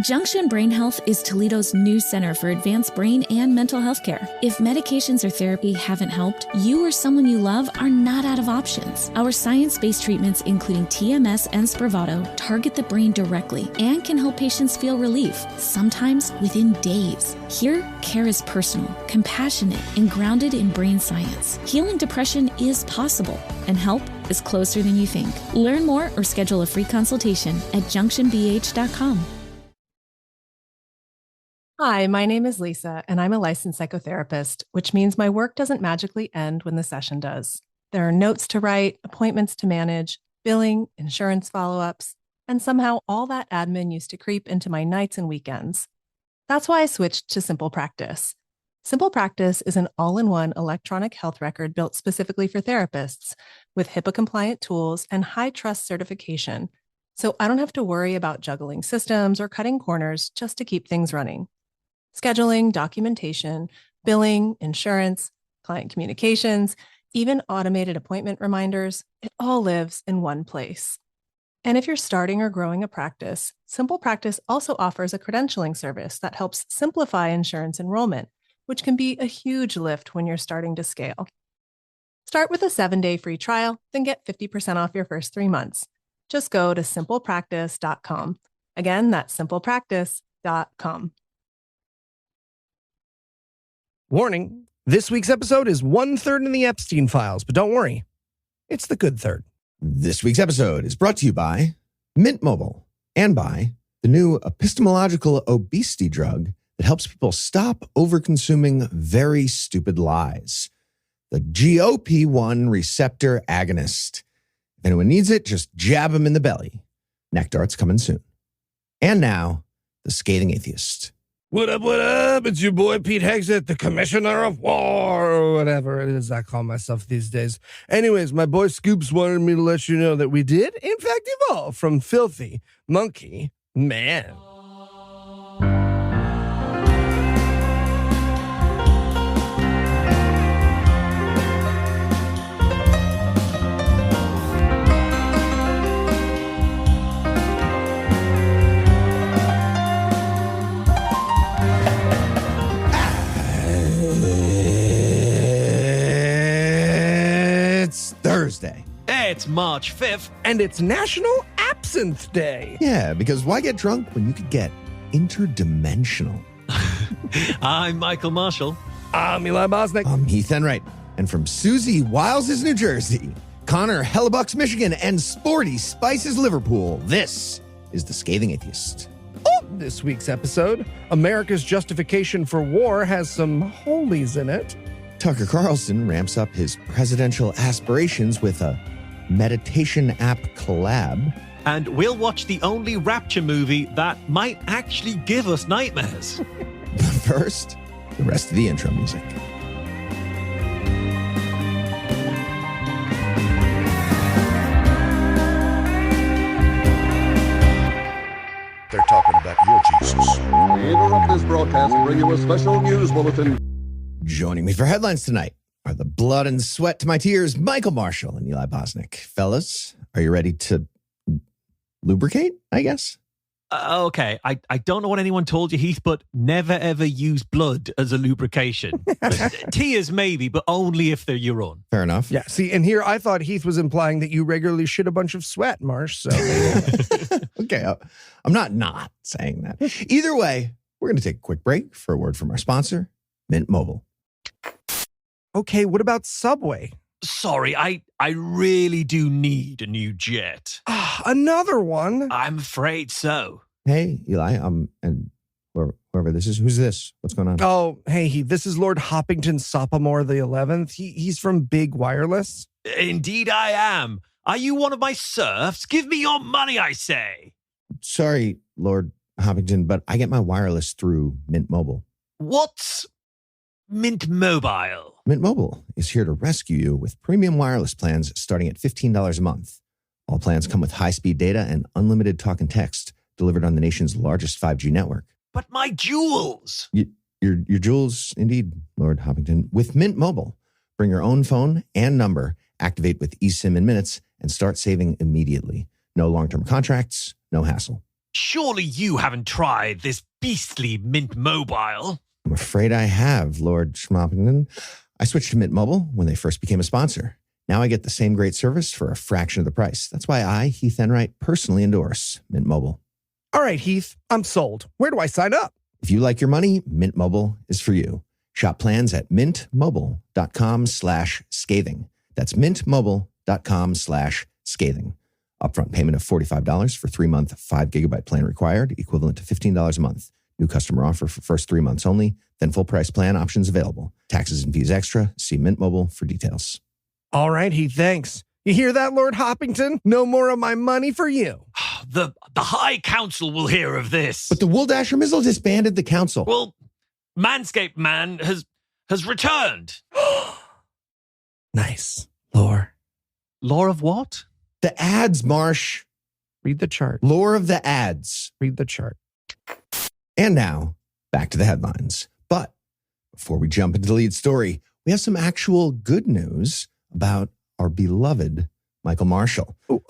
Junction Brain Health is Toledo's new center for advanced brain and mental health care. If medications or therapy haven't helped, you or someone you love are not out of options. Our science-based treatments, including TMS and Spravato, target the brain directly and can help patients feel relief, sometimes within days. Here, care is personal, compassionate, and grounded in brain science. Healing depression is possible, and help is closer than you think. Learn more or schedule a free consultation at junctionbh.com. Hi, my name is Lisa, and I'm a licensed psychotherapist, which means my work doesn't magically end when the session does. There are notes to write, appointments to manage, billing, insurance follow-ups, and somehow all that admin used to creep into my nights and weekends. That's why I switched to Simple Practice. Simple Practice is an all-in-one electronic health record built specifically for therapists with HIPAA-compliant tools and high-trust certification, so I don't have to worry about juggling systems or cutting corners just to keep things running. Scheduling, documentation, billing, insurance, client communications, even automated appointment reminders, it all lives in one place. And if you're starting or growing a practice, Simple Practice also offers a credentialing service that helps simplify insurance enrollment, which can be a huge lift when you're starting to scale. Start with a 7-day free trial, then get 50% off your first 3 months. Just go to simplepractice.com. Again, that's simplepractice.com. Warning, this week's episode is 1/3 in the Epstein files, but don't worry, it's the good third. This week's episode is brought to you by Mint Mobile and by the new epistemological obesity drug that helps people stop over-consuming very stupid lies. The GOP1 receptor agonist. If anyone needs it, just jab them in the belly. Nectar's coming soon. And now, the Scathing Atheist. What up, what up? It's your boy Pete Hegseth, the Commissioner of War, or whatever it is I call myself these days. Anyways, my boy Scoops wanted me to let you know that we did, in fact, evolve from filthy monkey man. Thursday. It's March 5th. And it's National Absinthe Day. Yeah, because why get drunk when you could get interdimensional? I'm Michael Marshall. I'm Eli Bosnick. I'm Heath Enright. And from Susie Wiles' New Jersey, Connor Hellebuck's Michigan, and Sporty Spice's Liverpool, this is the Scathing Atheist. On this week's episode, America's justification for war has some holeys in it. Tucker Carlson ramps up his presidential aspirations with a meditation app collab. And we'll watch the only rapture movie that might actually give us nightmares. But first, the rest of the intro music. They're talking about your Jesus. We interrupt this broadcast to bring you a special news bulletin. Joining me for headlines tonight are the blood and sweat to my tears, Michael Marshall and Eli Bosnick. Fellas, are you ready to lubricate, I guess? Okay, I don't know what anyone told you, Heath, but never ever use blood as a lubrication. Tears maybe, but only if they're your own. Fair enough. Yeah, see, and here I thought Heath was implying that you regularly shit a bunch of sweat, Marsh, so... Okay, I'm not saying that. Either way, we're going to take a quick break for a word from our sponsor, Mint Mobile. Okay, what about Subway? Sorry, I really do need a new jet. Another one? I'm afraid so. Hey, Eli, and whoever this is, who's this? What's going on? Oh, hey, Heath, this is Lord Hoppington Sophomore the 11th. He's from Big Wireless. Indeed I am. Are you one of my serfs? Give me your money, I say. Sorry, Lord Hoppington, but I get my wireless through Mint Mobile. What's Mint Mobile? Mint Mobile is here to rescue you with premium wireless plans starting at $15 a month. All plans come with high-speed data and unlimited talk and text delivered on the nation's largest 5G network. But my jewels! Your jewels, indeed, Lord Hoppington. With Mint Mobile, bring your own phone and number, activate with eSIM in minutes, and start saving immediately. No long-term contracts, no hassle. surely you haven't tried this beastly Mint Mobile. I'm afraid I have, Lord Schmoppingen. I switched to Mint Mobile when they first became a sponsor. Now I get the same great service for a fraction of the price. That's why I, Heath Enright, personally endorse Mint Mobile. All right, Heath, I'm sold. Where do I sign up? If you like your money, Mint Mobile is for you. Shop plans at mintmobile.com/scathing. That's mintmobile.com/scathing. Upfront payment of $45 for 3-month, 5-gigabyte plan required, equivalent to $15 a month. New customer offer for first 3 months only, then full price plan options available. Taxes and fees extra. See Mint Mobile for details. All right, Heath, thanks. You hear that, Lord Hoppington? No more of my money for you. The High Council will hear of this. But the Wool Dasher Mizzle disbanded the council. Well, Manscaped Man has returned. Nice. Lore. Lore of what? The ads, Marsh. Read the chart. Lore of the ads. Read the chart. And now, back to the headlines. But before we jump into the lead story, we have some actual good news about our beloved Michael Marshall. Ooh.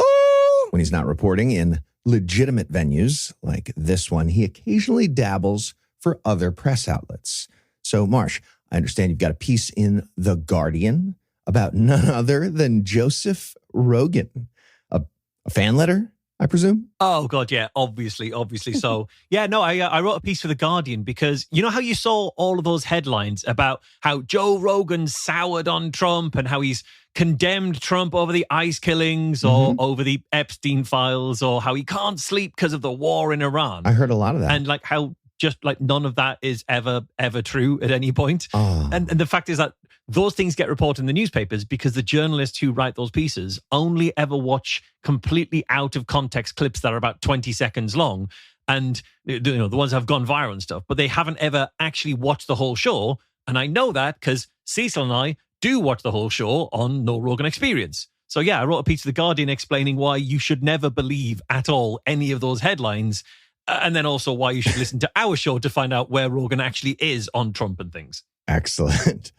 When he's not reporting in legitimate venues like this one, he occasionally dabbles for other press outlets. So, Marsh, I understand you've got a piece in The Guardian about none other than Joseph Rogan. A fan letter, I presume? Oh, God, yeah, obviously. So, yeah, no, I wrote a piece for The Guardian because you know how you saw all of those headlines about how Joe Rogan soured on Trump and how he's condemned Trump over the ICE killings or over the Epstein files or how he can't sleep because of the war in Iran. I heard a lot of that. And like how just like none of that is ever true at any point. Oh. And the fact is that those things get reported in the newspapers because the journalists who write those pieces only ever watch completely out of context clips that are about 20 seconds long. And the ones that have gone viral and stuff, but they haven't ever actually watched the whole show. And I know that because Cecil and I do watch the whole show on No Rogan Experience. So yeah, I wrote a piece to The Guardian explaining why you should never believe at all any of those headlines. And then also why you should listen to our show to find out where Rogan actually is on Trump and things. Excellent.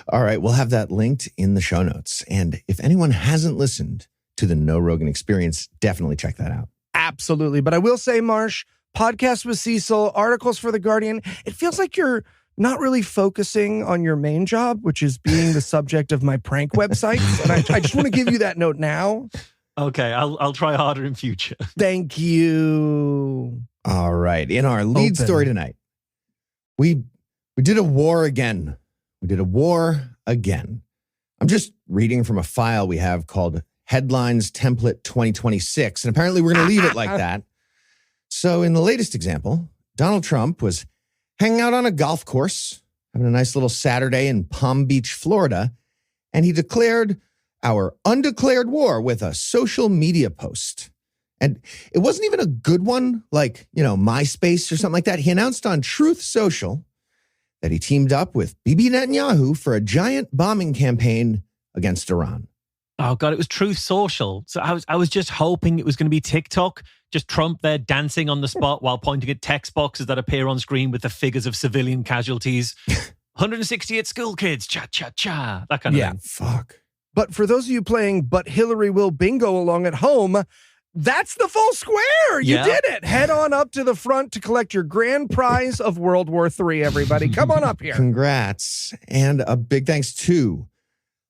All right, we'll have that linked in the show notes. And if anyone hasn't listened to the No Rogan Experience, definitely check that out. Absolutely. But I will say, Marsh, podcast with Cecil, articles for The Guardian, it feels like you're not really focusing on your main job, which is being the subject of my prank websites. And I just want to give you that note now. Okay, I'll try harder in future. Thank you. All right. In our lead story tonight, we did a war again. We did a war again. I'm just reading from a file we have called Headlines Template 2026, and apparently we're going to leave it like that. So in the latest example, Donald Trump was hanging out on a golf course, having a nice little Saturday in Palm Beach, Florida, and he declared our undeclared war with a social media post. And it wasn't even a good one, like, MySpace or something like that. He announced on Truth Social that he teamed up with Bibi Netanyahu for a giant bombing campaign against Iran. Oh, God, it was Truth Social. So I was just hoping it was going to be TikTok, just Trump there dancing on the spot while pointing at text boxes that appear on screen with the figures of civilian casualties. 168 school kids, cha-cha-cha, that kind of thing. Fuck. But for those of you playing But Hillary Will Bingo along at home, that's the full square. You did it. Head on up to the front to collect your grand prize of World War III, everybody. Come on up here. Congrats. And a big thanks to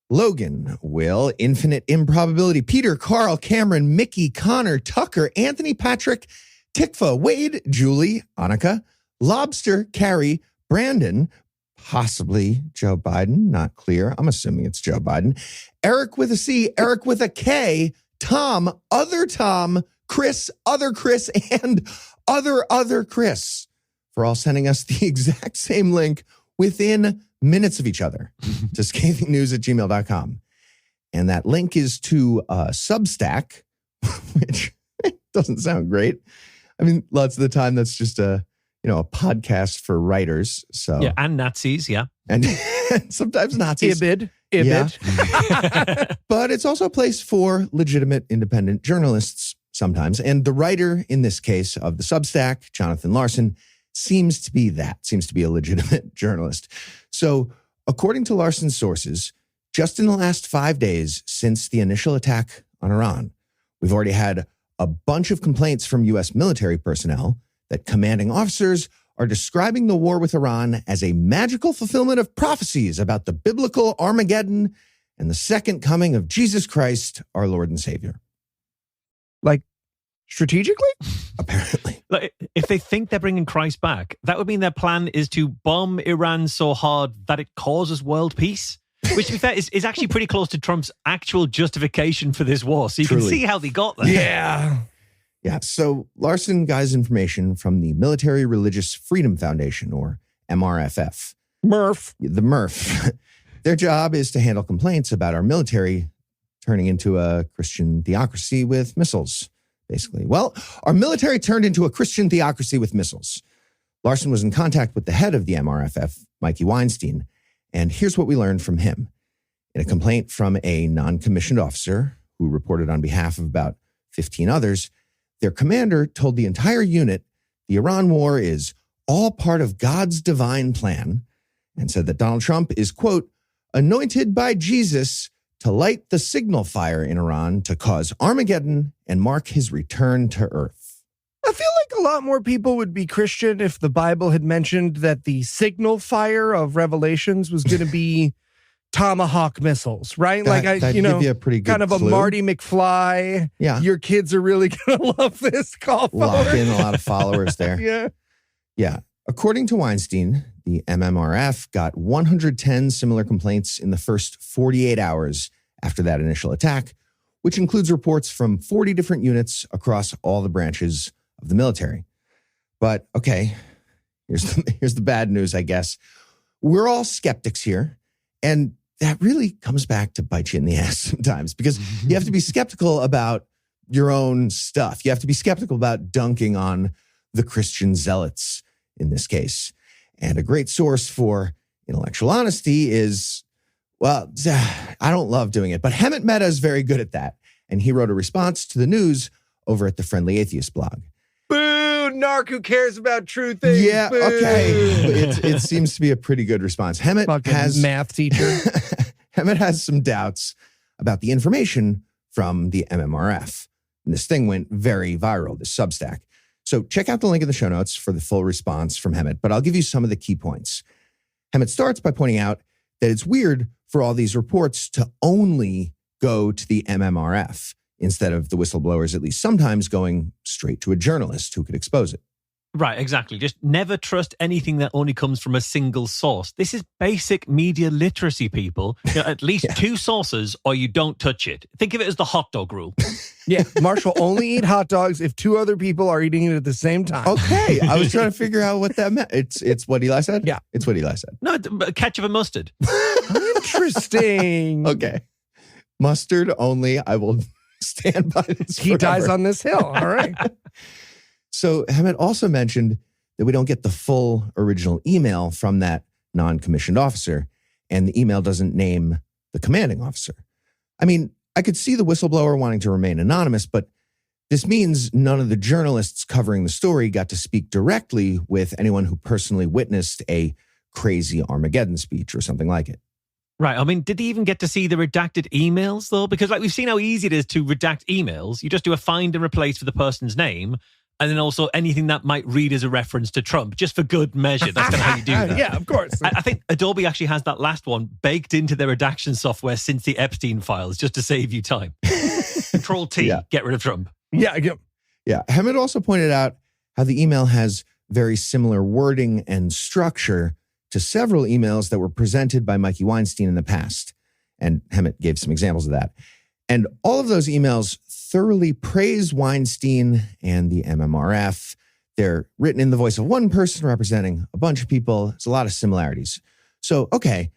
Logan, Will, Infinite Improbability, Peter, Carl, Cameron, Mickey, Connor, Tucker, Anthony, Patrick, Tikva, Wade, Julie, Annika, Lobster, Carrie, Brandon, possibly Joe Biden, not clear. I'm assuming it's Joe Biden. Eric with a C, Eric with a K, Tom, other Tom, Chris, other Chris, and other Chris for all sending us the exact same link within minutes of each other to ScathingNews@gmail.com. And that link is to Substack, which doesn't sound great. I mean, lots of the time that's just a podcast for writers. So yeah, and Nazis, yeah. And sometimes Nazis. Ibid. Yeah. But it's also a place for legitimate independent journalists sometimes. And the writer in this case of the Substack, Jonathan Larson, seems to be a legitimate journalist. So according to Larson's sources, just in the last 5 days since the initial attack on Iran, we've already had a bunch of complaints from U.S. military personnel that commanding officers are describing the war with Iran as a magical fulfillment of prophecies about the biblical Armageddon and the second coming of Jesus Christ, our Lord and Savior. Like, strategically? Apparently. Like, if they think they're bringing Christ back, that would mean their plan is to bomb Iran so hard that it causes world peace. Which, to be fair, is actually pretty close to Trump's actual justification for this war. So you can see how they got there. Yeah. Yeah. So Larson got his information from the Military Religious Freedom Foundation, or MRFF. Murph. The MRF. Their job is to handle complaints about our military turning into a Christian theocracy with missiles, basically. Well, our military turned into a Christian theocracy with missiles. Larson was in contact with the head of the MRFF, Mikey Weinstein, and here's what we learned from him. In a complaint from a non-commissioned officer who reported on behalf of about 15 others, their commander told the entire unit the Iran war is all part of God's divine plan, and said that Donald Trump is, quote, anointed by Jesus to light the signal fire in Iran to cause Armageddon and mark his return to earth. I feel like a lot more people would be Christian if the Bible had mentioned that the signal fire of Revelations was going to be Tomahawk missiles, right? That'd give you a pretty good kind of clue. a Marty McFly. Yeah. Your kids are really going to love this call. Lock in a lot of followers there. Yeah. Yeah. According to Weinstein, the MMRF got 110 similar complaints in the first 48 hours after that initial attack, which includes reports from 40 different units across all the branches of the military. But okay, here's the bad news, I guess. We're all skeptics here, and that really comes back to bite you in the ass sometimes, because you have to be skeptical about your own stuff. You have to be skeptical about dunking on the Christian zealots in this case. And a great source for intellectual honesty is, well, I don't love doing it, but Hemant Mehta is very good at that. And he wrote a response to the news over at the Friendly Atheist blog. Boo, narc who cares about true things. Yeah, Boo. okay. It seems to be a pretty good response. Hemant has math teacher. Hemant has some doubts about the information from the MMRF. And this thing went very viral, this Substack. So check out the link in the show notes for the full response from Hemant, but I'll give you some of the key points. Hemant starts by pointing out that it's weird for all these reports to only go to the MMRF instead of the whistleblowers at least sometimes going straight to a journalist who could expose it. Right, exactly. Just never trust anything that only comes from a single source. This is basic media literacy, people. You know, at least two sources or you don't touch it. Think of it as the hot dog rule. Yeah, Marshall only eat hot dogs if two other people are eating it at the same time. Okay, I was trying to figure out what that meant. It's what Eli said? Yeah. It's what Eli said. No, ketchup and mustard. Interesting. Okay. Mustard only. I will stand by this He forever. dies on this hill. All right. So Hemant also mentioned that we don't get the full original email from that non-commissioned officer, and the email doesn't name the commanding officer. I mean, I could see the whistleblower wanting to remain anonymous, but this means none of the journalists covering the story got to speak directly with anyone who personally witnessed a crazy Armageddon speech or something like it. Right. I mean, did they even get to see the redacted emails, though? Because like we've seen how easy it is to redact emails. You just do a find and replace for the person's name, and then also anything that might read as a reference to Trump, just for good measure. That's kind of how you do that. Yeah, of course. I think Adobe actually has that last one baked into their redaction software since the Epstein files, just to save you time. Control-T, get rid of Trump. Yeah. Yeah. Hemant also pointed out how the email has very similar wording and structure to several emails that were presented by Mikey Weinstein in the past. And Hemant gave some examples of that. And all of those emails thoroughly praise Weinstein and the MMRF. They're written in the voice of one person representing a bunch of people. There's a lot of similarities. So, okay,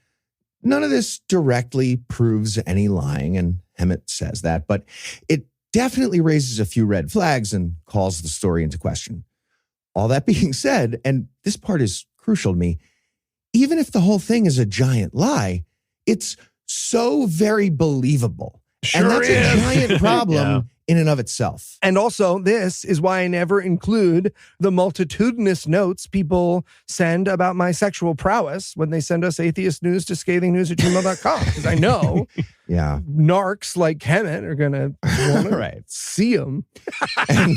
none of this directly proves any lying, and Hemant says that, but it definitely raises a few red flags and calls the story into question. All that being said, and this part is crucial to me, even if the whole thing is a giant lie, it's so very believable. Sure and that's is. a giant problem in and of itself. And also, this is why I never include the multitudinous notes people send about my sexual prowess when they send us atheist news to scathingnews@gmail.com. Because I know narcs like Kemet are going to see them. And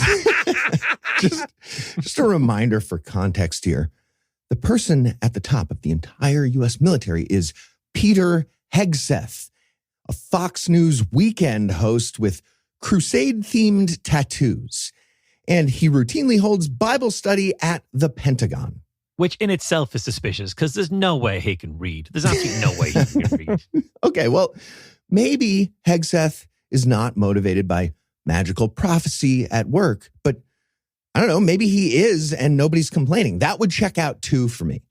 just a reminder for context here. The person at the top of the entire U.S. military is Peter Hegseth, a Fox News weekend host with crusade-themed tattoos. And he routinely holds Bible study at the Pentagon. Which in itself is suspicious, because there's no way he can read. There's absolutely no way he can read. Okay, well, maybe Hegseth is not motivated by magical prophecy at work, but I don't know, maybe he is and nobody's complaining. That would check out too for me.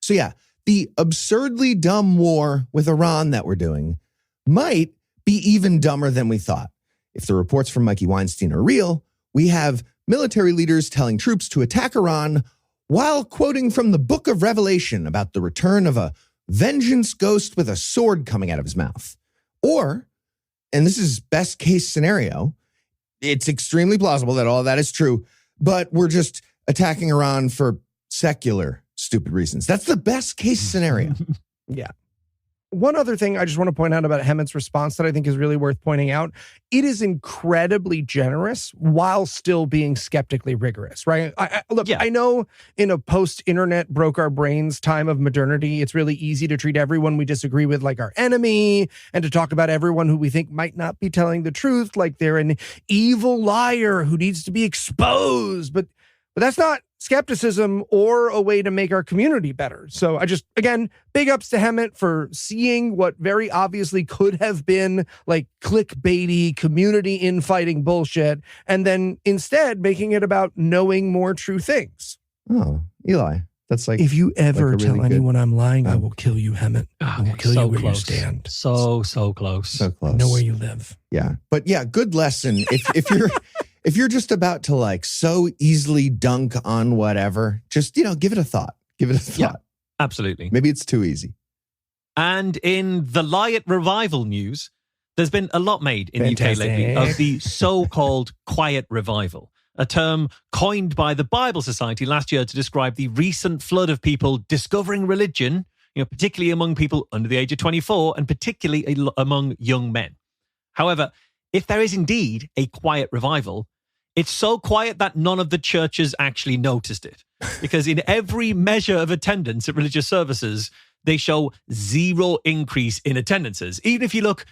So yeah, the absurdly dumb war with Iran that we're doing might be even dumber than we thought. If the reports from Mikey Weinstein are real, we have military leaders telling troops to attack Iran while quoting from the book of Revelation about the return of a vengeance ghost with a sword coming out of his mouth. Or, and this is best case scenario, it's extremely plausible that all of that is true, but we're just attacking Iran for secular stupid reasons. That's the best case scenario. Yeah. One other thing I just want to point out about Hemmett's response that I think is really worth pointing out, it is incredibly generous while still being skeptically rigorous, right? I know in a post-internet broke our brains time of modernity, it's really easy to treat everyone we disagree with like our enemy and to talk about everyone who we think might not be telling the truth like they're an evil liar who needs to be exposed. But that's not skepticism or a way to make our community better. So I just, again, big ups to Hemmett for seeing what very obviously could have been like clickbaity community infighting bullshit and then instead making it about knowing more true things. Oh, Eli, that's like, if you ever like tell really anyone I'm lying, I will kill you, Hemmett. I will kill you where close. you stand. So close. So close. I know where you live. Yeah. But yeah, good lesson. If you're if you're just about to like so easily dunk on whatever, just, give it a thought. Give it a thought. Yeah, absolutely. Maybe it's too easy. And in the Lyot revival news, there's been a lot made in the UK lately of the so-called quiet revival, a term coined by the Bible Society last year to describe the recent flood of people discovering religion, particularly among people under the age of 24 and particularly among young men. However, if there is indeed a quiet revival, it's so quiet that none of the churches actually noticed it. Because in every measure of attendance at religious services, they show zero increase in attendances. Even if you look,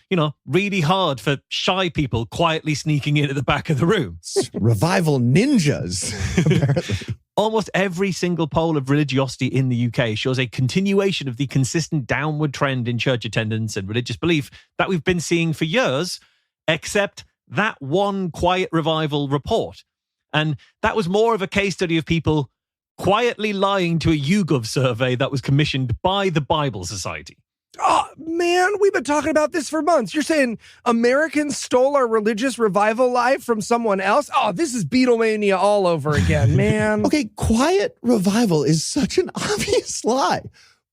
really hard for shy people quietly sneaking in at the back of the room. Revival ninjas, apparently. Almost every single poll of religiosity in the UK shows a continuation of the consistent downward trend in church attendance and religious belief that we've been seeing for years, except that one quiet revival report. And that was more of a case study of people quietly lying to a YouGov survey that was commissioned by the Bible Society. Oh, man, we've been talking about this for months. You're saying Americans stole our religious revival lie from someone else? Oh, this is Beatlemania all over again, man. Okay, quiet revival is such an obvious lie.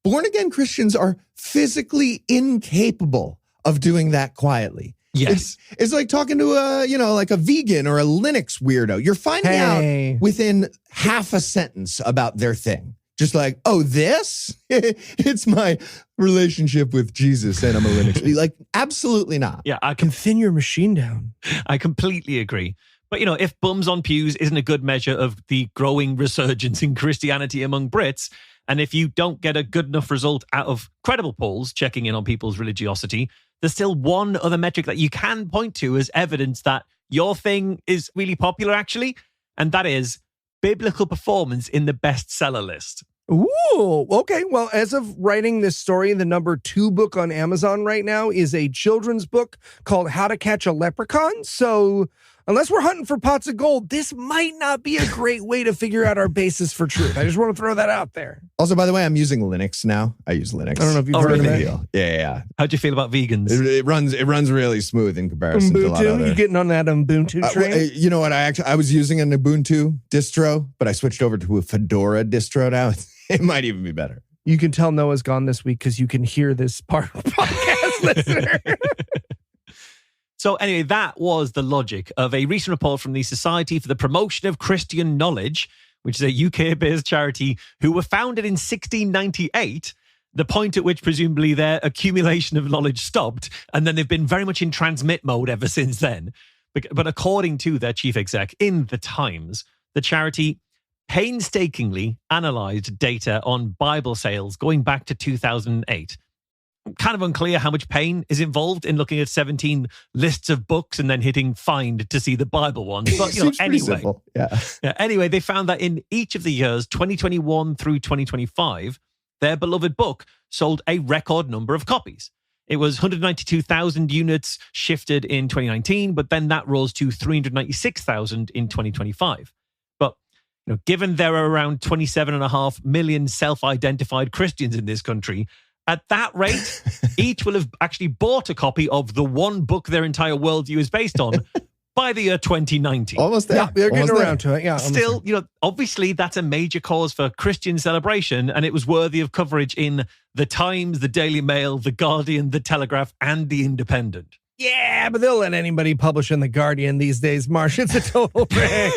Born-again Christians are physically incapable of doing that quietly. Yes. It's like talking to like a vegan or a Linux weirdo. You're finding out within half a sentence about their thing. Just like, oh, this? It's my relationship with Jesus and I'm a Linux. Like, absolutely not. Yeah, I can thin your machine down. I completely agree. But, if bums on pews isn't a good measure of the growing resurgence in Christianity among Brits, and if you don't get a good enough result out of credible polls checking in on people's religiosity, there's still one other metric that you can point to as evidence that your thing is really popular, actually, and that is biblical performance in the bestseller list. Ooh, okay. Well, as of writing this story, the number 2 book on Amazon right now is a children's book called How to Catch a Leprechaun. So unless we're hunting for pots of gold, this might not be a great way to figure out our basis for truth. I just want to throw that out there. Also, by the way, I'm using Linux now. I use Linux. I don't know if you've heard of really? that. Yeah. How'd you feel about vegans? It runs really smooth in comparison to a lot of other. You getting on that Ubuntu train? You know what? I was using an Ubuntu distro, but I switched over to a Fedora distro now. It might even be better. You can tell Noah's gone this week because you can hear this part of the podcast listener. So anyway, that was the logic of a recent report from the Society for the Promotion of Christian Knowledge, which is a UK-based charity who were founded in 1698, the point at which presumably their accumulation of knowledge stopped, and then they've been very much in transmit mode ever since then. But according to their chief exec in The Times, the charity painstakingly analysed data on Bible sales going back to 2008. Kind of unclear how much pain is involved in looking at 17 lists of books and then hitting find to see the Bible ones. But anyway, anyway, they found that in each of the years 2021 through 2025, their beloved book sold a record number of copies. It was 192,000 units shifted in 2019, but then that rose to 396,000 in 2025. But given there are around 27.5 million self-identified Christians in this country, at that rate, each will have actually bought a copy of the one book their entire worldview is based on by the year 2019. Almost there. Yeah, they're getting around to it. Yeah. Still, obviously that's a major cause for Christian celebration, and it was worthy of coverage in The Times, The Daily Mail, The Guardian, The Telegraph, and The Independent. Yeah, but they'll let anybody publish in The Guardian these days, Marsh. It's a total thing.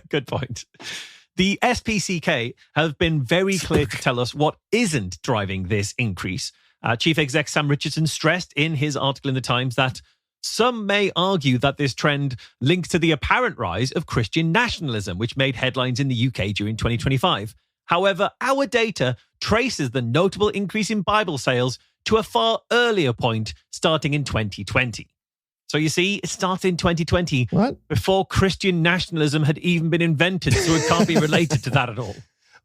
Good point. The SPCK have been very clear to tell us what isn't driving this increase. Chief Exec Sam Richardson stressed in his article in The Times that some may argue that this trend links to the apparent rise of Christian nationalism, which made headlines in the UK during 2025. However, our data traces the notable increase in Bible sales to a far earlier point, starting in 2020. So you see, it started in 2020, before Christian nationalism had even been invented, so it can't be related to that at all.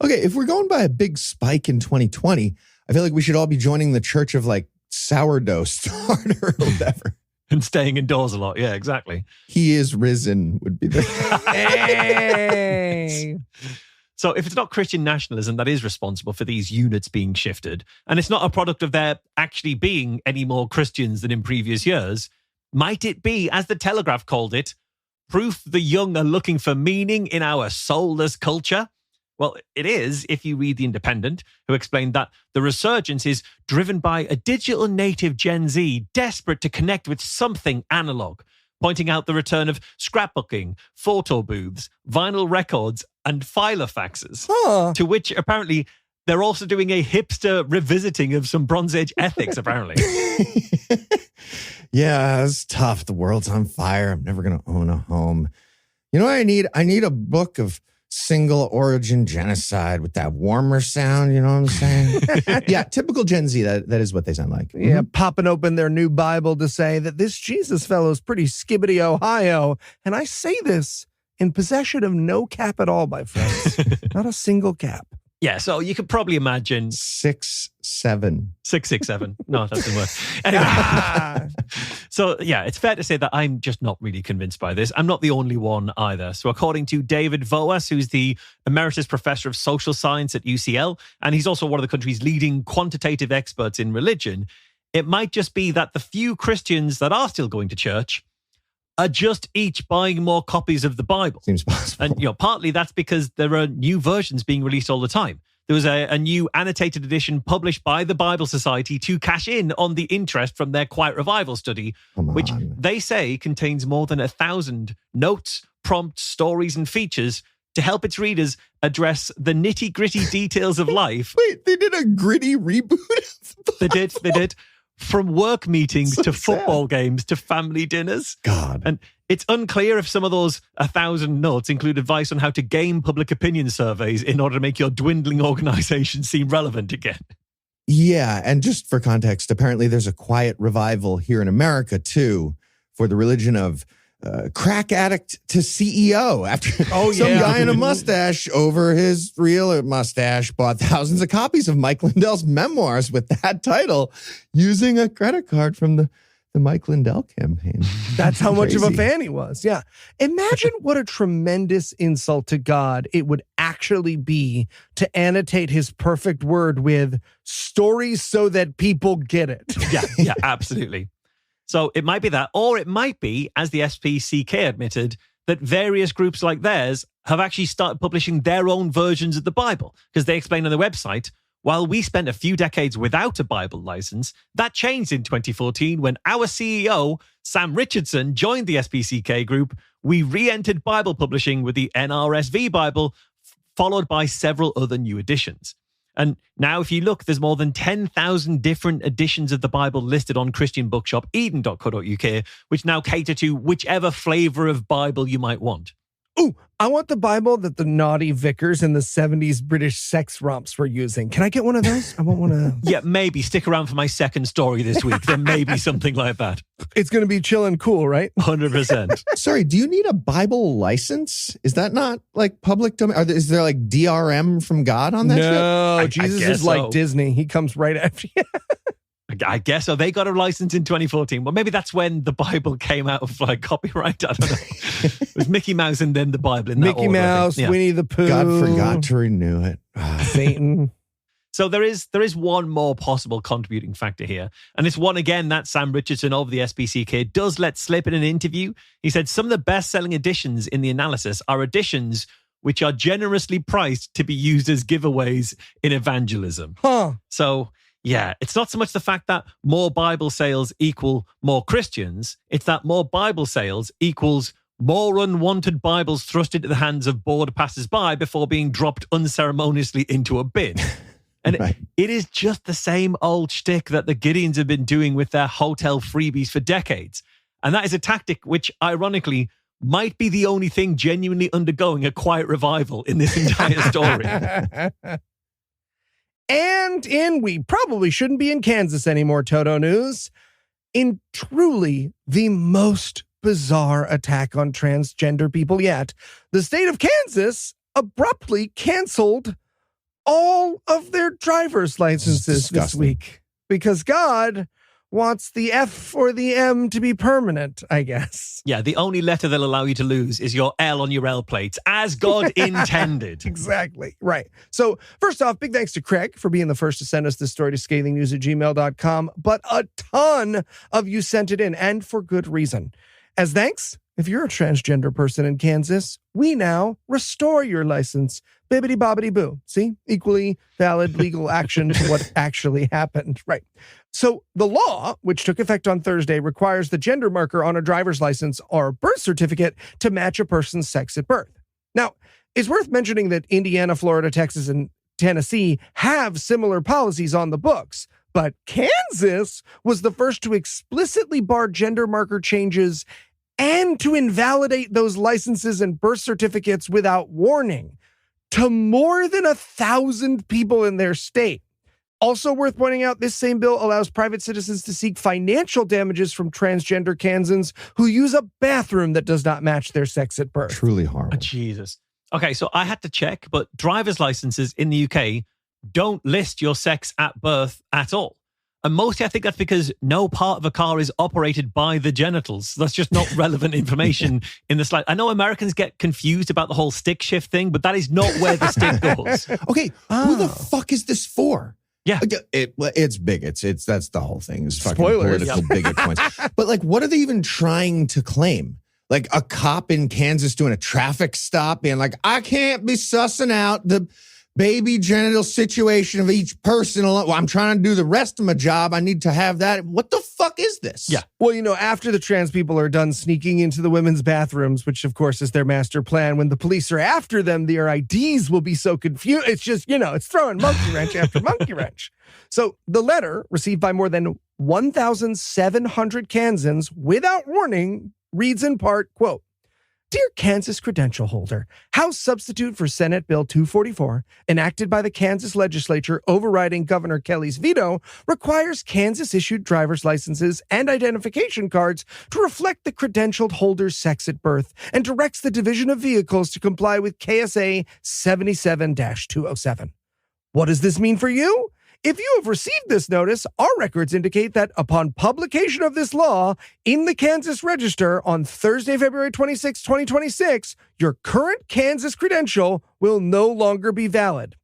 Okay, if we're going by a big spike in 2020, I feel like we should all be joining the church of like sourdough starter or whatever. And staying indoors a lot. Yeah, exactly. He is risen would be the... Hey. So if it's not Christian nationalism that is responsible for these units being shifted, and it's not a product of there actually being any more Christians than in previous years, might it be, as the Telegraph called it, proof the young are looking for meaning in our soulless culture? Well, it is if you read The Independent, who explained that the resurgence is driven by a digital native Gen Z desperate to connect with something analog, pointing out the return of scrapbooking, photo booths, vinyl records, and filofaxes, to which apparently they're also doing a hipster revisiting of some Bronze Age ethics, apparently. Yeah, it's tough. The world's on fire. I'm never going to own a home. You know what I need? I need a book of single origin genocide with that warmer sound. You know what I'm saying? Yeah, typical Gen Z. That is what they sound like. Yeah, popping open their new Bible to say that this Jesus fellow's pretty skibbity Ohio. And I say this in possession of no cap at all, my friends. Not a single cap. Yeah, so you could probably imagine 6'7". 6'7". No, that doesn't work. Anyway, so yeah, it's fair to say that I'm just not really convinced by this. I'm not the only one either. So according to David Voas, who's the Emeritus Professor of Social Science at UCL, and he's also one of the country's leading quantitative experts in religion, it might just be that the few Christians that are still going to church are just each buying more copies of the Bible. Seems possible. And partly that's because there are new versions being released all the time. There was a new annotated edition published by the Bible Society to cash in on the interest from their Quiet Revival study, which they say contains more than 1,000 notes, prompts, stories, and features to help its readers address the nitty-gritty details of life. Wait, they did a gritty reboot of the Bible? They did. From work meetings to football games to family dinners. God. And it's unclear if some of those 1,000 notes include advice on how to game public opinion surveys in order to make your dwindling organization seem relevant again. Yeah, and just for context, apparently there's a quiet revival here in America, too, for the religion of crack addict to CEO. After some guy in a mustache over his real mustache bought thousands of copies of Mike Lindell's memoirs with that title using a credit card from the Mike Lindell campaign. That's how much of a fan he was. Yeah. Imagine what a tremendous insult to God it would actually be to annotate his perfect word with stories so that people get it. Yeah, absolutely. So it might be that, or it might be, as the SPCK admitted, that various groups like theirs have actually started publishing their own versions of the Bible, because they explain on their website, While we spent a few decades without a Bible license, that changed in 2014 when our CEO, Sam Richardson, joined the SPCK group. We re-entered Bible publishing with the NRSV Bible, followed by several other new editions. And now if you look, there's more than 10,000 different editions of the Bible listed on Christian bookshop eden.co.uk, which now cater to whichever flavor of Bible you might want. Ooh, I want the Bible that the naughty vicars in the 70s British sex romps were using. Can I get one of those? I want one of those. Yeah, maybe. Stick around for my second story this week. There may be something like that. It's going to be chill and cool, right? 100%. Sorry, do you need a Bible license? Is that not like public domain? Is there like DRM from God on that shit? No, Jesus is like so. Disney. He comes right after you. I guess so. They got a license in 2014. Well, maybe that's when the Bible came out of like copyright. I don't know. It was Mickey Mouse and then the Bible in that Mickey order, Mouse, Yeah. Winnie the Pooh. God forgot to renew it. Satan. So there is one more possible contributing factor here. And it's one, again, that Sam Richardson of the SPCK does let slip in an interview. He said some of the best-selling editions in the analysis are editions which are generously priced to be used as giveaways in evangelism. Huh. So, yeah, it's not so much the fact that more Bible sales equal more Christians. It's that more Bible sales equals more unwanted Bibles thrust into the hands of bored passers-by before being dropped unceremoniously into a bin. And Right. it is just the same old shtick that the Gideons have been doing with their hotel freebies for decades. And that is a tactic which, ironically, might be the only thing genuinely undergoing a quiet revival in this entire story. And in We Probably Shouldn't Be in Kansas Anymore, Toto News, in truly the most bizarre attack on transgender people yet, the state of Kansas abruptly canceled all of their driver's licenses this disgusting. week because God wants the F or the M to be permanent, I guess. Yeah, the only letter they'll allow you to lose is your L on your L plates, as God intended. Exactly. Right. So first off, big thanks to Craig for being the first to send us this story to scathingnews@gmail.com. But a ton of you sent it in, and for good reason. As thanks, if you're a transgender person in Kansas, we now restore your license. Bibbidi bobbidi boo. See? Equally valid legal action to what actually happened. Right. So the law, which took effect on Thursday, requires the gender marker on a driver's license or birth certificate to match a person's sex at birth. Now, it's worth mentioning that Indiana, Florida, Texas, and Tennessee have similar policies on the books, but Kansas was the first to explicitly bar gender marker changes and to invalidate those licenses and birth certificates without warning to more than 1,000 people in their state. Also worth pointing out, this same bill allows private citizens to seek financial damages from transgender Kansans who use a bathroom that does not match their sex at birth. Truly Oh, horrible. Jesus. Okay, so I had to check, but driver's licenses in the UK don't list your sex at birth at all. And mostly I think that's because no part of a car is operated by the genitals. That's just not relevant information in the slide. I know Americans get confused about the whole stick shift thing, but that is not where the stick goes. Okay, who the fuck is this for? Yeah. It's bigots. That's the whole thing. It's fucking Spoilers. political bigot points. But like, what are they even trying to claim? Like a cop in Kansas doing a traffic stop being like, I can't be sussing out the baby genital situation of each person. Well, I'm trying to do the rest of my job. I need to have that. What the fuck is this? Yeah. Well, you know, after the trans people are done sneaking into the women's bathrooms, which of course is their master plan, when the police are after them, their IDs will be so confused. It's just, it's throwing monkey wrench after monkey wrench. So the letter, received by more than 1,700 Kansans without warning, reads in part, quote, Dear Kansas credential holder, House Substitute for Senate Bill 244, enacted by the Kansas legislature overriding Governor Kelly's veto, requires Kansas-issued driver's licenses and identification cards to reflect the credentialed holder's sex at birth and directs the Division of Vehicles to comply with KSA 77-207. What does this mean for you? If you have received this notice, our records indicate that upon publication of this law in the Kansas Register on Thursday, February 26, 2026, your current Kansas credential will no longer be valid.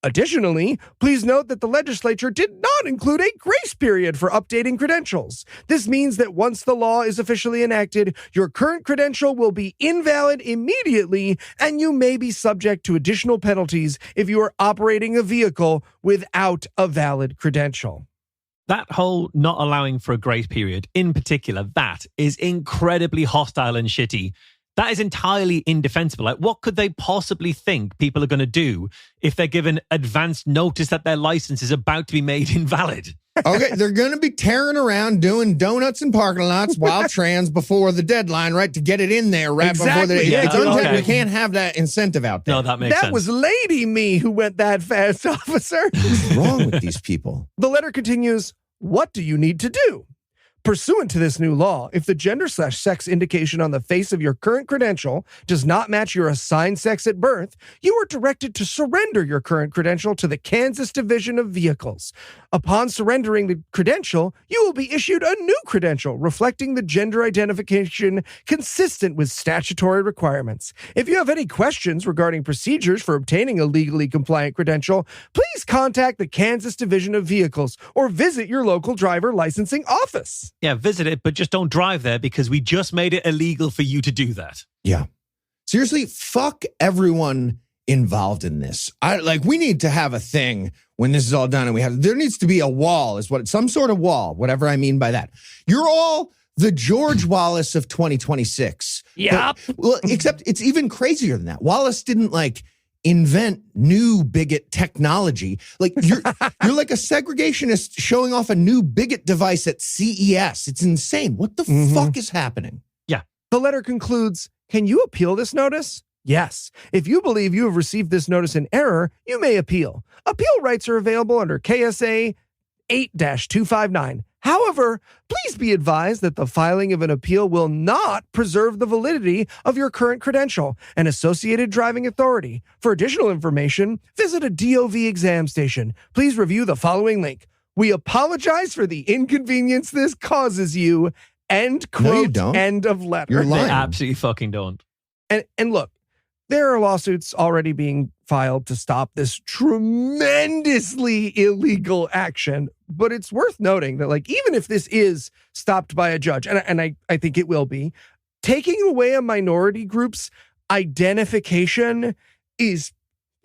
Additionally, please note that the legislature did not include a grace period for updating credentials. This means that once the law is officially enacted, your current credential will be invalid immediately, and you may be subject to additional penalties if you are operating a vehicle without a valid credential. That whole not allowing for a grace period, in particular, that is incredibly hostile and shitty. That is entirely indefensible. Like, what could they possibly think people are going to do if they're given advance notice that their license is about to be made invalid? Okay, they're going to be tearing around doing donuts in parking lots while trans before the deadline, right? To get it in there right before the... Exactly. It's Yeah, untapped. okay. We can't have that incentive out there. No, that makes sense. That was Lady Me who went that fast, officer. What's wrong with these people? The letter continues, what do you need to do? Pursuant to this new law, if the gender/sex indication on the face of your current credential does not match your assigned sex at birth, you are directed to surrender your current credential to the Kansas Division of Vehicles. Upon surrendering the credential, you will be issued a new credential reflecting the gender identification consistent with statutory requirements. If you have any questions regarding procedures for obtaining a legally compliant credential, please contact the Kansas Division of Vehicles or visit your local driver licensing office. Yeah, visit it, but just don't drive there because we just made it illegal for you to do that. Yeah. Seriously, fuck everyone involved in this. We need to have a thing when this is all done, and there needs to be a wall, some sort of wall, whatever I mean by that. You're all the George Wallace of 2026. Yep. Well, except it's even crazier than that. Wallace didn't invent new bigot technology. You're like a segregationist showing off a new bigot device at CES. It's insane. What the fuck is happening? Yeah. The letter concludes, can you appeal this notice? Yes. If you believe you have received this notice in error, you may appeal. Appeal rights are available under KSA 8-259. However, please be advised that the filing of an appeal will not preserve the validity of your current credential and associated driving authority. For additional information, visit a DOV exam station. Please review the following link. We apologize for the inconvenience this causes you. End quote. No, you don't. End of letter. You're They lying. absolutely fucking don't. And look, there are lawsuits already being filed to stop this tremendously illegal action. But it's worth noting that, even if this is stopped by a judge, and I think it will be, taking away a minority group's identification is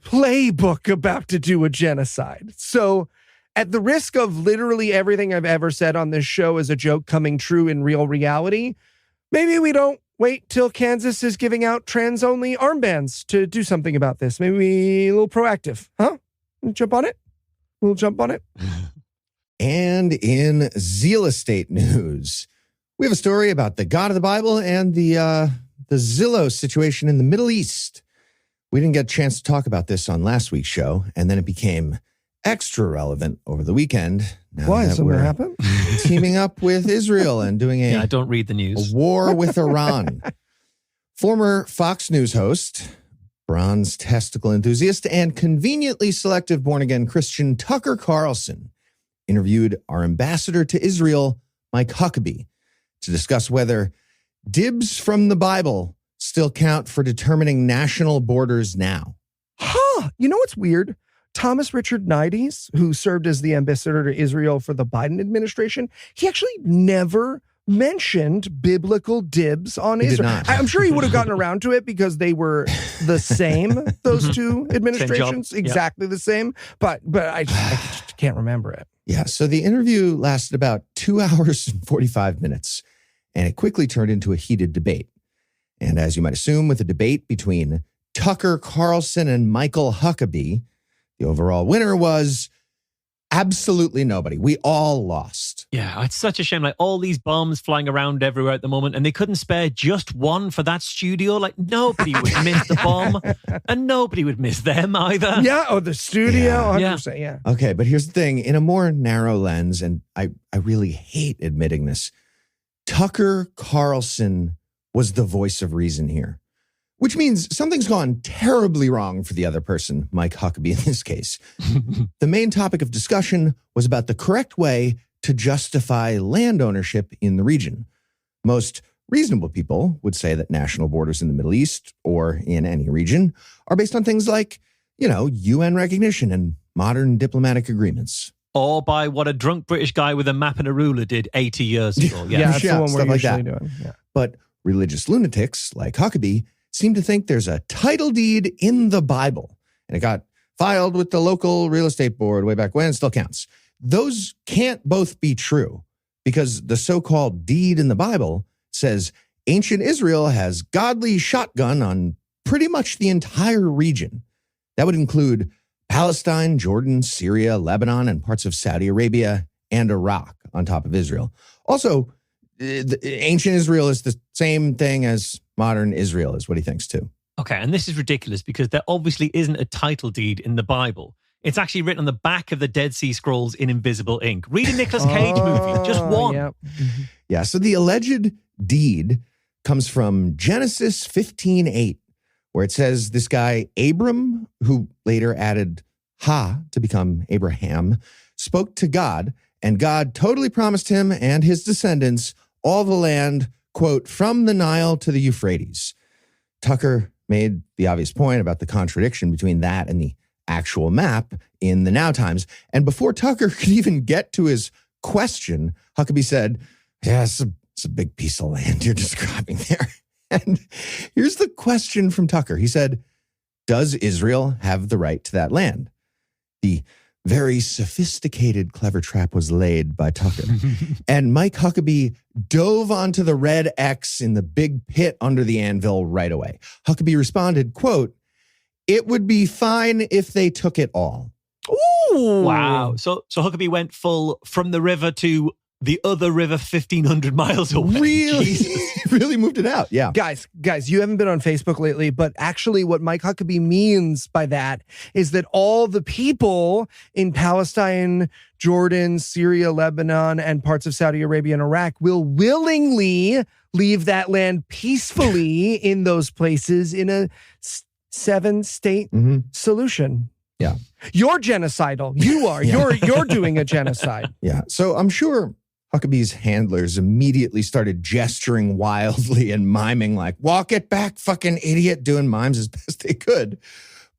playbook about to do a genocide. So at the risk of literally everything I've ever said on this show as a joke coming true in real reality, maybe we don't wait till Kansas is giving out trans-only armbands to do something about this. Maybe we a little proactive, huh? Jump on it? We'll jump on it. And in Zeal Estate news, we have a story about the God of the Bible and the Zillow situation in the Middle East. We didn't get a chance to talk about this on last week's show, and then it became extra relevant over the weekend. Why? Something happened? Teaming up with Israel and doing I don't read the a news. war with Iran. Former Fox News host, bronze testicle enthusiast, and conveniently selective born-again Christian Tucker Carlson interviewed our ambassador to Israel, Mike Huckabee, to discuss whether dibs from the Bible still count for determining national borders now. Huh. You know what's weird? Thomas Richard Nides, who served as the ambassador to Israel for the Biden administration, he actually never mentioned biblical dibs on He did Israel. not. I'm sure he would have gotten around to it because they were the same, those two administrations, exactly the same. But I just can't remember it. Yeah, so the interview lasted about 2 hours and 45 minutes, and it quickly turned into a heated debate. And as you might assume, with a debate between Tucker Carlson and Michael Huckabee, the overall winner was absolutely nobody. We all lost. Yeah, it's such a shame. All these bombs flying around everywhere at the moment, and they couldn't spare just one for that studio. Nobody would miss the bomb, and nobody would miss them either. Yeah, the studio, Yeah. 100%, yeah. Okay, but here's the thing. In a more narrow lens, and I really hate admitting this, Tucker Carlson was the voice of reason here, which means something's gone terribly wrong for the other person, Mike Huckabee in this case. The main topic of discussion was about the correct way to justify land ownership in the region. Most reasonable people would say that national borders in the Middle East or in any region are based on things like, UN recognition and modern diplomatic agreements. Or by what a drunk British guy with a map and a ruler did 80 years ago. Yeah, that's the one we're stuff like usually that. doing. Yeah. But religious lunatics like Huckabee seem to think there's a title deed in the Bible. And it got filed with the local real estate board way back when. It still counts. Those can't both be true because the so-called deed in the Bible says ancient Israel has godly shotgun on pretty much the entire region. That would include Palestine, Jordan, Syria, Lebanon, and parts of Saudi Arabia and Iraq on top of Israel. Also, ancient Israel is the same thing as modern Israel, is what he thinks too. Okay, and this is ridiculous because there obviously isn't a title deed in the Bible. It's actually written on the back of the Dead Sea Scrolls in invisible ink. Read a Nicolas Cage movie, just one. Yeah. Yeah, so the alleged deed comes from Genesis 15:8, where it says this guy, Abram, who later added Ha to become Abraham, spoke to God, and God totally promised him and his descendants all the land, quote, from the Nile to the Euphrates. Tucker made the obvious point about the contradiction between that and the actual map in the Now Times. And before Tucker could even get to his question, Huckabee said, yeah, it's a big piece of land you're describing there. And here's the question from Tucker. He said, does Israel have the right to that land? The very sophisticated, clever trap was laid by Tucker. And Mike Huckabee dove onto the red X in the big pit under the anvil right away. Huckabee responded, quote, it would be fine if they took it all. Ooh. Wow. So Huckabee went full from the river to the other river 1,500 miles away. Really moved it out. Yeah. Guys, you haven't been on Facebook lately, but actually what Mike Huckabee means by that is that all the people in Palestine, Jordan, Syria, Lebanon, and parts of Saudi Arabia and Iraq will willingly leave that land peacefully in those places in a 7-state solution. Yeah. You're genocidal. You are. Yeah. You're doing a genocide. Yeah. So I'm sure Huckabee's handlers immediately started gesturing wildly and miming like, walk it back, fucking idiot, doing mimes as best they could.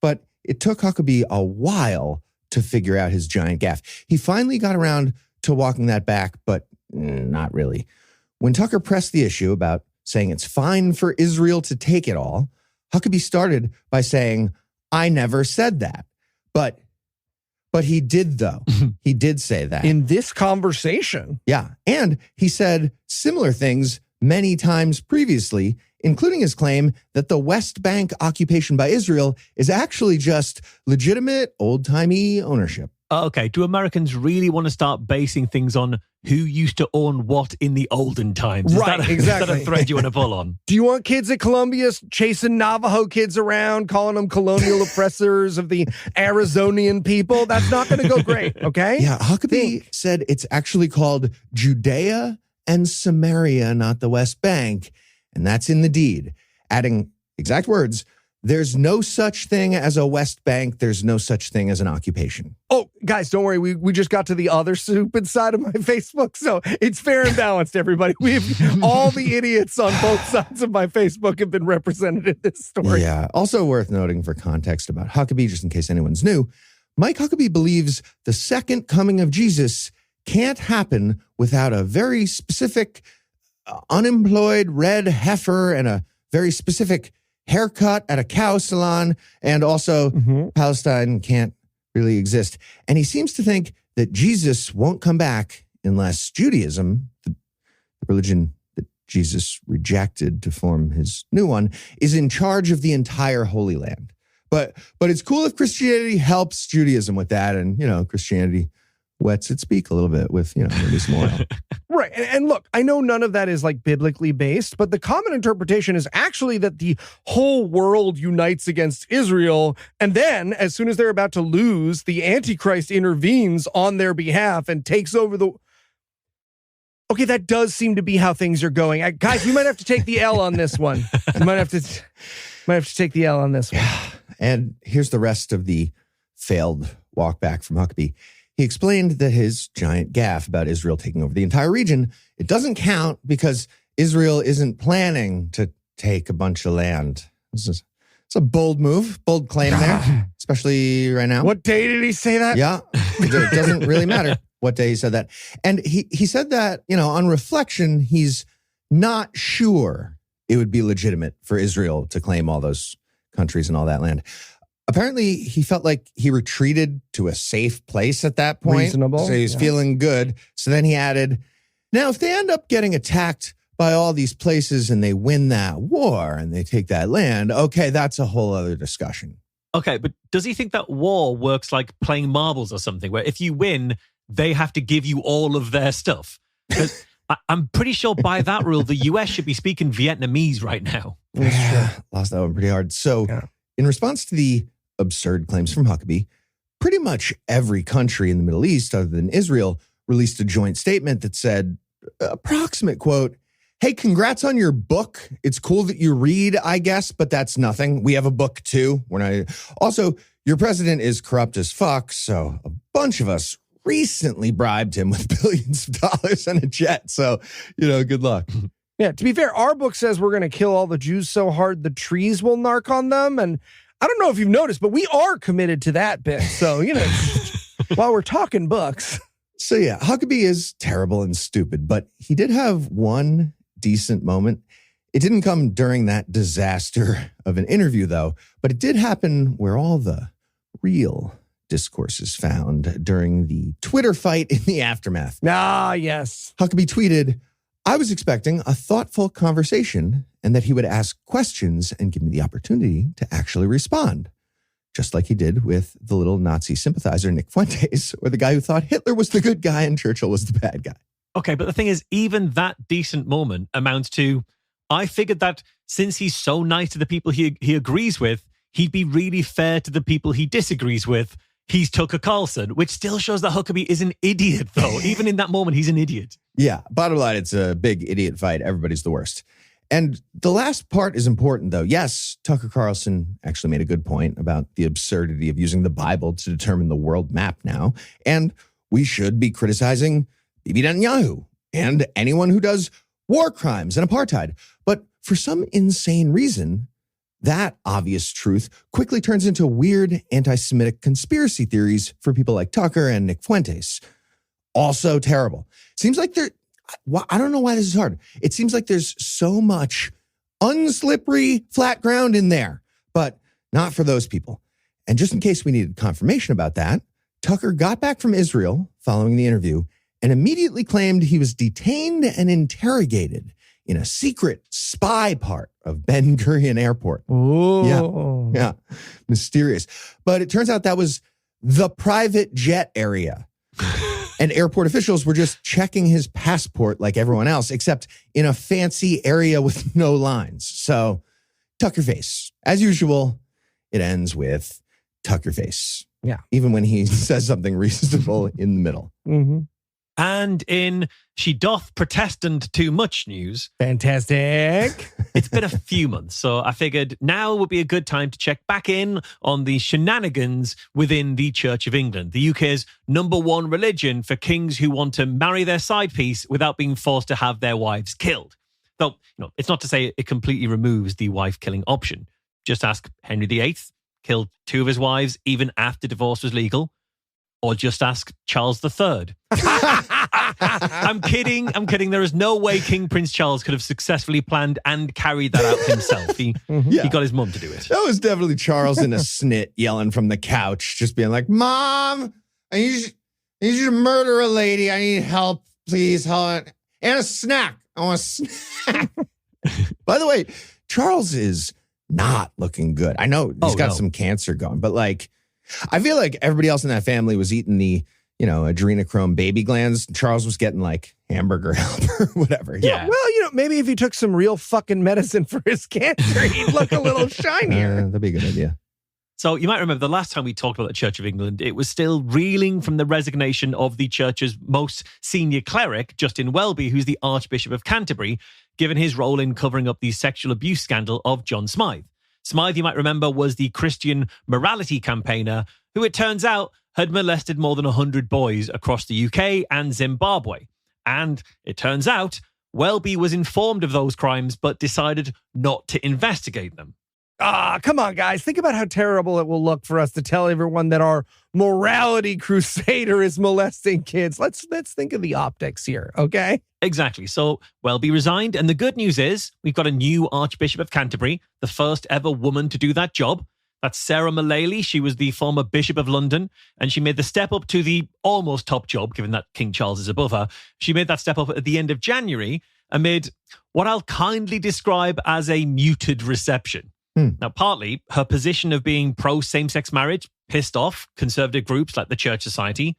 But it took Huckabee a while to figure out his giant gaffe. He finally got around to walking that back, but not really. When Tucker pressed the issue about saying it's fine for Israel to take it all, Huckabee started by saying, I never said that. But he did, though. He did say that. In this conversation. Yeah. And he said similar things many times previously, including his claim that the West Bank occupation by Israel is actually just legitimate old-timey ownership. Okay, do Americans really want to start basing things on who used to own what in the olden times? Right, exactly. Is that a thread you want to pull on? Do you want kids at Columbia chasing Navajo kids around, calling them colonial oppressors of the Arizonian people? That's not going to go great, okay? Yeah, Huckabee said it's actually called Judea and Samaria, not the West Bank, and that's in the deed. Adding exact words, there's no such thing as a West Bank. There's no such thing as an occupation. Oh, guys, don't worry. We just got to the other stupid side of my Facebook, so it's fair and balanced, everybody. We've all the idiots on both sides of my Facebook have been represented in this story. Yeah. Also worth noting for context about Huckabee, just in case anyone's new, Mike Huckabee believes the second coming of Jesus can't happen without a very specific unemployed red heifer and a very specific haircut at a cow salon, and also Palestine can't really exist. And he seems to think that Jesus won't come back unless Judaism, the religion that Jesus rejected to form his new one, is in charge of the entire Holy Land. But it's cool if Christianity helps Judaism with that, and, Christianity wets its beak a little bit with, maybe some oil. Right. And look, I know none of that is like biblically based, but the common interpretation is actually that the whole world unites against Israel. And then as soon as they're about to lose, the Antichrist intervenes on their behalf and takes over the... Okay, that does seem to be how things are going. Guys, we might have to take the L on this one. We might have to take the L on this one. Yeah. And here's the rest of the failed walk back from Huckabee. He explained that his giant gaffe about Israel taking over the entire region, it doesn't count because Israel isn't planning to take a bunch of land. This is It's a bold move, bold claim there, especially right now. What day did he say that? Yeah, it doesn't really matter what day he said that. And he said that, on reflection, he's not sure it would be legitimate for Israel to claim all those countries and all that land. Apparently, he felt like he retreated to a safe place at that point. Reasonable. So he was feeling good. So then he added, now, if they end up getting attacked by all these places and they win that war and they take that land, okay, that's a whole other discussion. Okay, but does he think that war works like playing marbles or something, where if you win, they have to give you all of their stuff? Because I'm pretty sure by that rule, the US should be speaking Vietnamese right now. Lost that one pretty hard. So in response to the absurd claims from Huckabee, pretty much every country in the Middle East other than Israel released a joint statement that said, approximate quote, hey, congrats on your book. It's cool that you read, I guess, but that's nothing. We have a book too. We're not. Also, your president is corrupt as fuck, so a bunch of us recently bribed him with billions of dollars and a jet. So, good luck. Yeah, to be fair, our book says we're going to kill all the Jews so hard the trees will narc on them. And I don't know if you've noticed, but we are committed to that bit. So, while we're talking books. So, yeah, Huckabee is terrible and stupid, but he did have one decent moment. It didn't come during that disaster of an interview, though, but it did happen where all the real discourse is found during the Twitter fight in the aftermath. Ah, yes. Huckabee tweeted, I was expecting a thoughtful conversation and that he would ask questions and give me the opportunity to actually respond. Just like he did with the little Nazi sympathizer, Nick Fuentes, or the guy who thought Hitler was the good guy and Churchill was the bad guy. Okay, but the thing is, even that decent moment amounts to, I figured that since he's so nice to the people he agrees with, he'd be really fair to the people he disagrees with. He's Tucker Carlson, which still shows that Huckabee is an idiot, though. Even in that moment, he's an idiot. Yeah, bottom line, it's a big idiot fight. Everybody's the worst. And the last part is important, though. Yes, Tucker Carlson actually made a good point about the absurdity of using the Bible to determine the world map now. And we should be criticizing Bibi Netanyahu and anyone who does war crimes and apartheid. But for some insane reason, that obvious truth quickly turns into weird anti-Semitic conspiracy theories for people like Tucker and Nick Fuentes. Also terrible. Seems like I don't know why this is hard. It seems like there's so much unslippery flat ground in there, but not for those people. And just in case we needed confirmation about that, Tucker got back from Israel following the interview and immediately claimed he was detained and interrogated in a secret spy part of Ben Gurion Airport. Oh. Yeah. Mysterious. But it turns out that was the private jet area. And airport officials were just checking his passport like everyone else, except in a fancy area with no lines. So, Tucker face. As usual, it ends with Tucker face. Yeah. Even when he says something reasonable in the middle. Mm-hmm. And in She Doth Protestant Too Much news. Fantastic. It's been a few months, so I figured now would be a good time to check back in on the shenanigans within the Church of England, the UK's #1 religion for kings who want to marry their side piece without being forced to have their wives killed. Though, it's not to say it completely removes the wife-killing option. Just ask Henry VIII, killed 2 of his wives even after divorce was legal. Or just ask Charles III. I'm kidding. There is no way King Prince Charles could have successfully planned and carried that out himself. He got his mum to do it. That was definitely Charles in a snit yelling from the couch, just being like, Mom, I need you to murder a lady. I need help, please. Hold on. And a snack. I want a snack. By the way, Charles is not looking good. I know he's got some cancer going, but I feel like everybody else in that family was eating the, adrenochrome baby glands. Charles was getting hamburger help or whatever. Yeah. Well, maybe if he took some real fucking medicine for his cancer, he'd look a little shinier. That'd be a good idea. So you might remember the last time we talked about the Church of England, it was still reeling from the resignation of the church's most senior cleric, Justin Welby, who's the Archbishop of Canterbury, given his role in covering up the sexual abuse scandal of John Smythe. Smythe, you might remember, was the Christian morality campaigner who, it turns out, had molested more than 100 boys across the UK and Zimbabwe. And it turns out, Welby was informed of those crimes but decided not to investigate them. Come on, guys. Think about how terrible it will look for us to tell everyone that our morality crusader is molesting kids. Let's think of the optics here, okay? Exactly. So Welby resigned. And the good news is we've got a new Archbishop of Canterbury, the first ever woman to do that job. That's Sarah Mullally. She was the former Bishop of London, and she made the step up to the almost top job, given that King Charles is above her. She made that step up at the end of January amid what I'll kindly describe as a muted reception. Now, partly, her position of being pro-same-sex marriage pissed off conservative groups like the Church Society,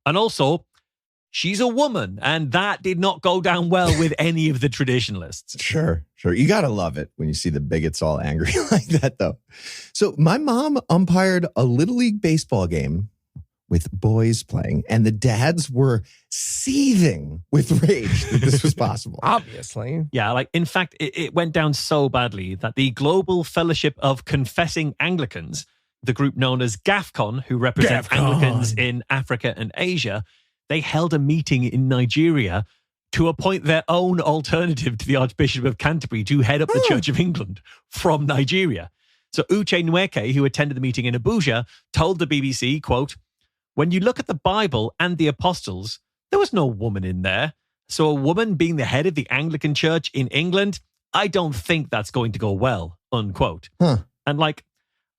and also, she's a woman, and that did not go down well with any of the traditionalists. Sure. You got to love it when you see the bigots all angry like that, though. So my mom umpired a Little League baseball game with boys playing, and the dads were seething with rage that this was possible. Obviously. Yeah, like, in fact, it went down so badly that the Global Fellowship of Confessing Anglicans, the group known as GAFCON, who represent Anglicans in Africa and Asia, they held a meeting in Nigeria to appoint their own alternative to the Archbishop of Canterbury to head up the Church of England from Nigeria. So Uche Nweke, who attended the meeting in Abuja, told the BBC, quote, "When you look at the Bible and the apostles, there was no woman in there. So a woman being the head of the Anglican Church in England, I don't think that's going to go well," unquote. And like,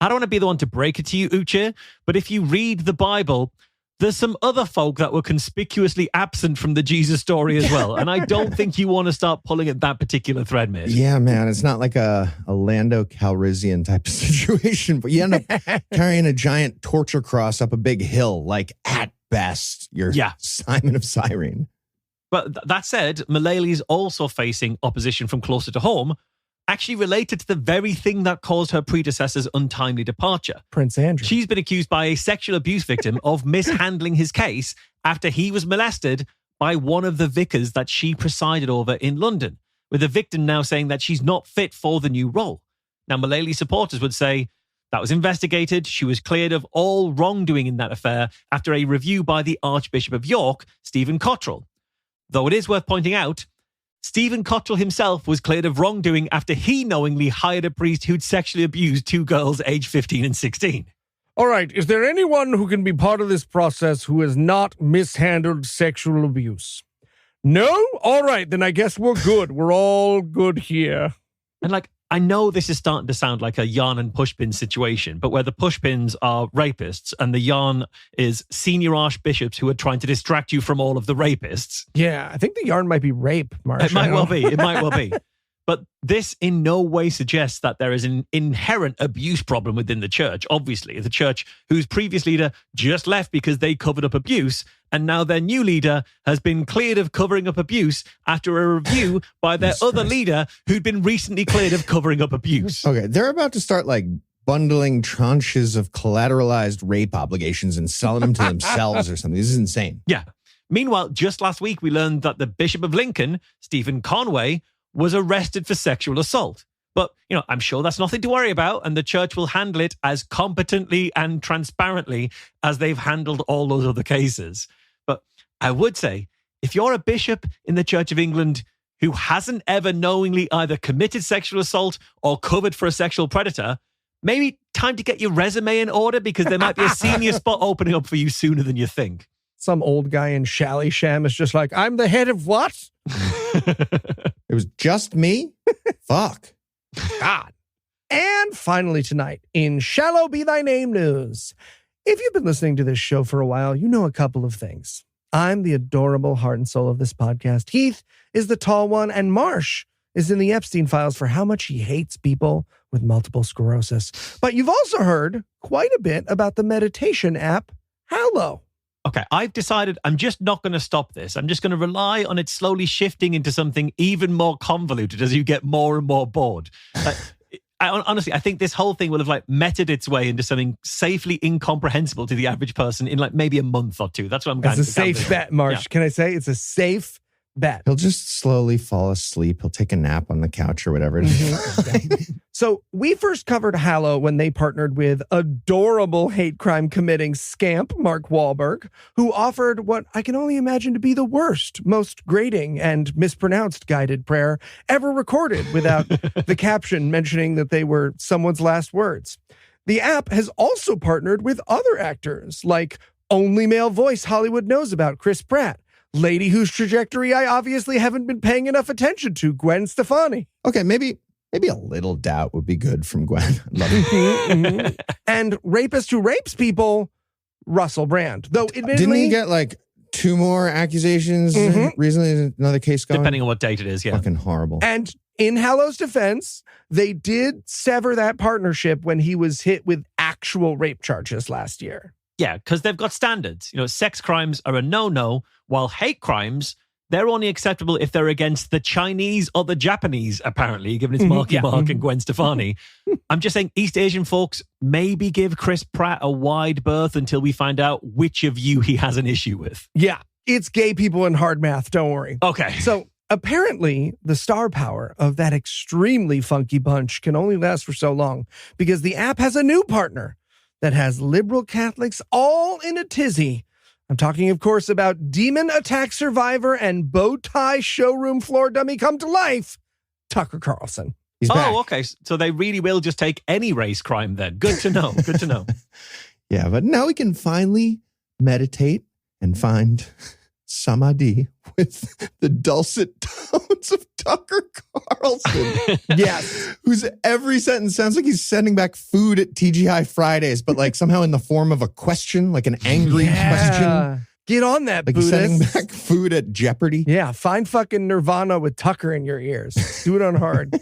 I don't want to be the one to break it to you, Uche, but if you read the Bible, there's some other folk that were conspicuously absent from the Jesus story as well. And I don't think you want to start pulling at that particular thread, mate. Yeah, man. It's not like a Lando Calrissian type of situation, but you end up carrying a giant torture cross up a big hill. Like, at best, you're Simon of Cyrene. But that said, Mullally's also facing opposition from closer to home, actually related to the very thing that caused her predecessor's untimely departure. Prince Andrew. She's been accused by a sexual abuse victim of mishandling his case after he was molested by one of the vicars that she presided over in London, with the victim now saying that she's not fit for the new role. Now, Mullally supporters would say that was investigated. She was cleared of all wrongdoing in that affair after a review by the Archbishop of York, Stephen Cottrell. Though it is worth pointing out, Stephen Cottrell himself was cleared of wrongdoing after he knowingly hired a priest who'd sexually abused two girls aged 15 and 16. All right, is there anyone who can be part of this process who has not mishandled sexual abuse? No? All right, then I guess we're good. We're all good here. And like, I know this is starting to sound like a yarn and pushpin situation, but where the pushpins are rapists and the yarn is senior archbishops who are trying to distract you from all of the rapists. Yeah, I think the yarn might be rape, Marshall. It might well be. It might well be. But this in no way suggests that there is an inherent abuse problem within the church. Obviously, the church whose previous leader just left because they covered up abuse, and now their new leader has been cleared of covering up abuse after a review by their other leader who'd been recently cleared of covering up abuse. Okay, they're about to start like bundling tranches of collateralized rape obligations and selling them to themselves or something. This is insane. Yeah. Meanwhile, just last week, we learned that the Bishop of Lincoln, Stephen Conway, was arrested for sexual assault. But, you know, I'm sure that's nothing to worry about, and the church will handle it as competently and transparently as they've handled all those other cases. But I would say, if you're a bishop in the Church of England who hasn't ever knowingly either committed sexual assault or covered for a sexual predator, maybe time to get your resume in order, because there might be a senior spot opening up for you sooner than you think. Some old guy in Shallisham is just like, I'm the head of what? It was just me? Fuck. God. And finally tonight, in Shallow Be Thy Name news. If you've been listening to this show for a while, you know a couple of things. I'm the adorable heart and soul of this podcast. Heath is the tall one, and Marsh is in the Epstein files for how much he hates people with multiple sclerosis. But you've also heard quite a bit about the meditation app, Hallow. Okay, I've decided I'm just not going to stop this. I'm just going to rely on it slowly shifting into something even more convoluted as you get more and more bored. Honestly, I think this whole thing will have like meted its way into something safely incomprehensible to the average person in like maybe a month or two. That's what I'm going to It's a safe bet, Marsh. Yeah. Can I say it's a safe Bet. He'll just slowly fall asleep. He'll take a nap on the couch or whatever. So we first covered Hallow when they partnered with adorable hate crime committing scamp Mark Wahlberg, who offered what I can only imagine to be the worst, most grating and mispronounced guided prayer ever recorded without the caption mentioning that they were someone's last words. The app has also partnered with other actors like only male voice Hollywood knows about, Chris Pratt, lady whose trajectory I obviously haven't been paying enough attention to, Gwen Stefani. Okay, maybe a little doubt would be good from Gwen. Love it. And rapist who rapes people, Russell Brand. Though admittedly, didn't he get like 2 more accusations recently? Another case going? Depending on what date it is, yeah. Fucking horrible. And in Hallow's defense, they did sever that partnership when he was hit with actual rape charges last year. Yeah, because they've got standards. You know, sex crimes are a no-no, while hate crimes, they're only acceptable if they're against the Chinese or the Japanese, apparently, given it's Marky Mark and Gwen Stefani. I'm just saying, East Asian folks, maybe give Chris Pratt a wide berth until we find out which of you he has an issue with. Yeah, it's gay people in hard math, don't worry. Okay. So apparently, the star power of that extremely funky bunch can only last for so long because the app has a new partner that has liberal Catholics all in a tizzy. I'm talking, of course, about demon attack survivor and bow tie showroom floor dummy come to life, Tucker Carlson. He's back. Okay. So they really will just take any race crime then. Good to know. Good to know. Yeah, but now we can finally meditate and find samadhi with the dulcet tones of Tucker Carlson. Yes. Whose every sentence sounds like he's sending back food at TGI Fridays, but like somehow in the form of a question, like an angry question. Get on that, Like Buddhist. sending back food at Jeopardy. Yeah, find fucking Nirvana with Tucker in your ears. Do it on hard.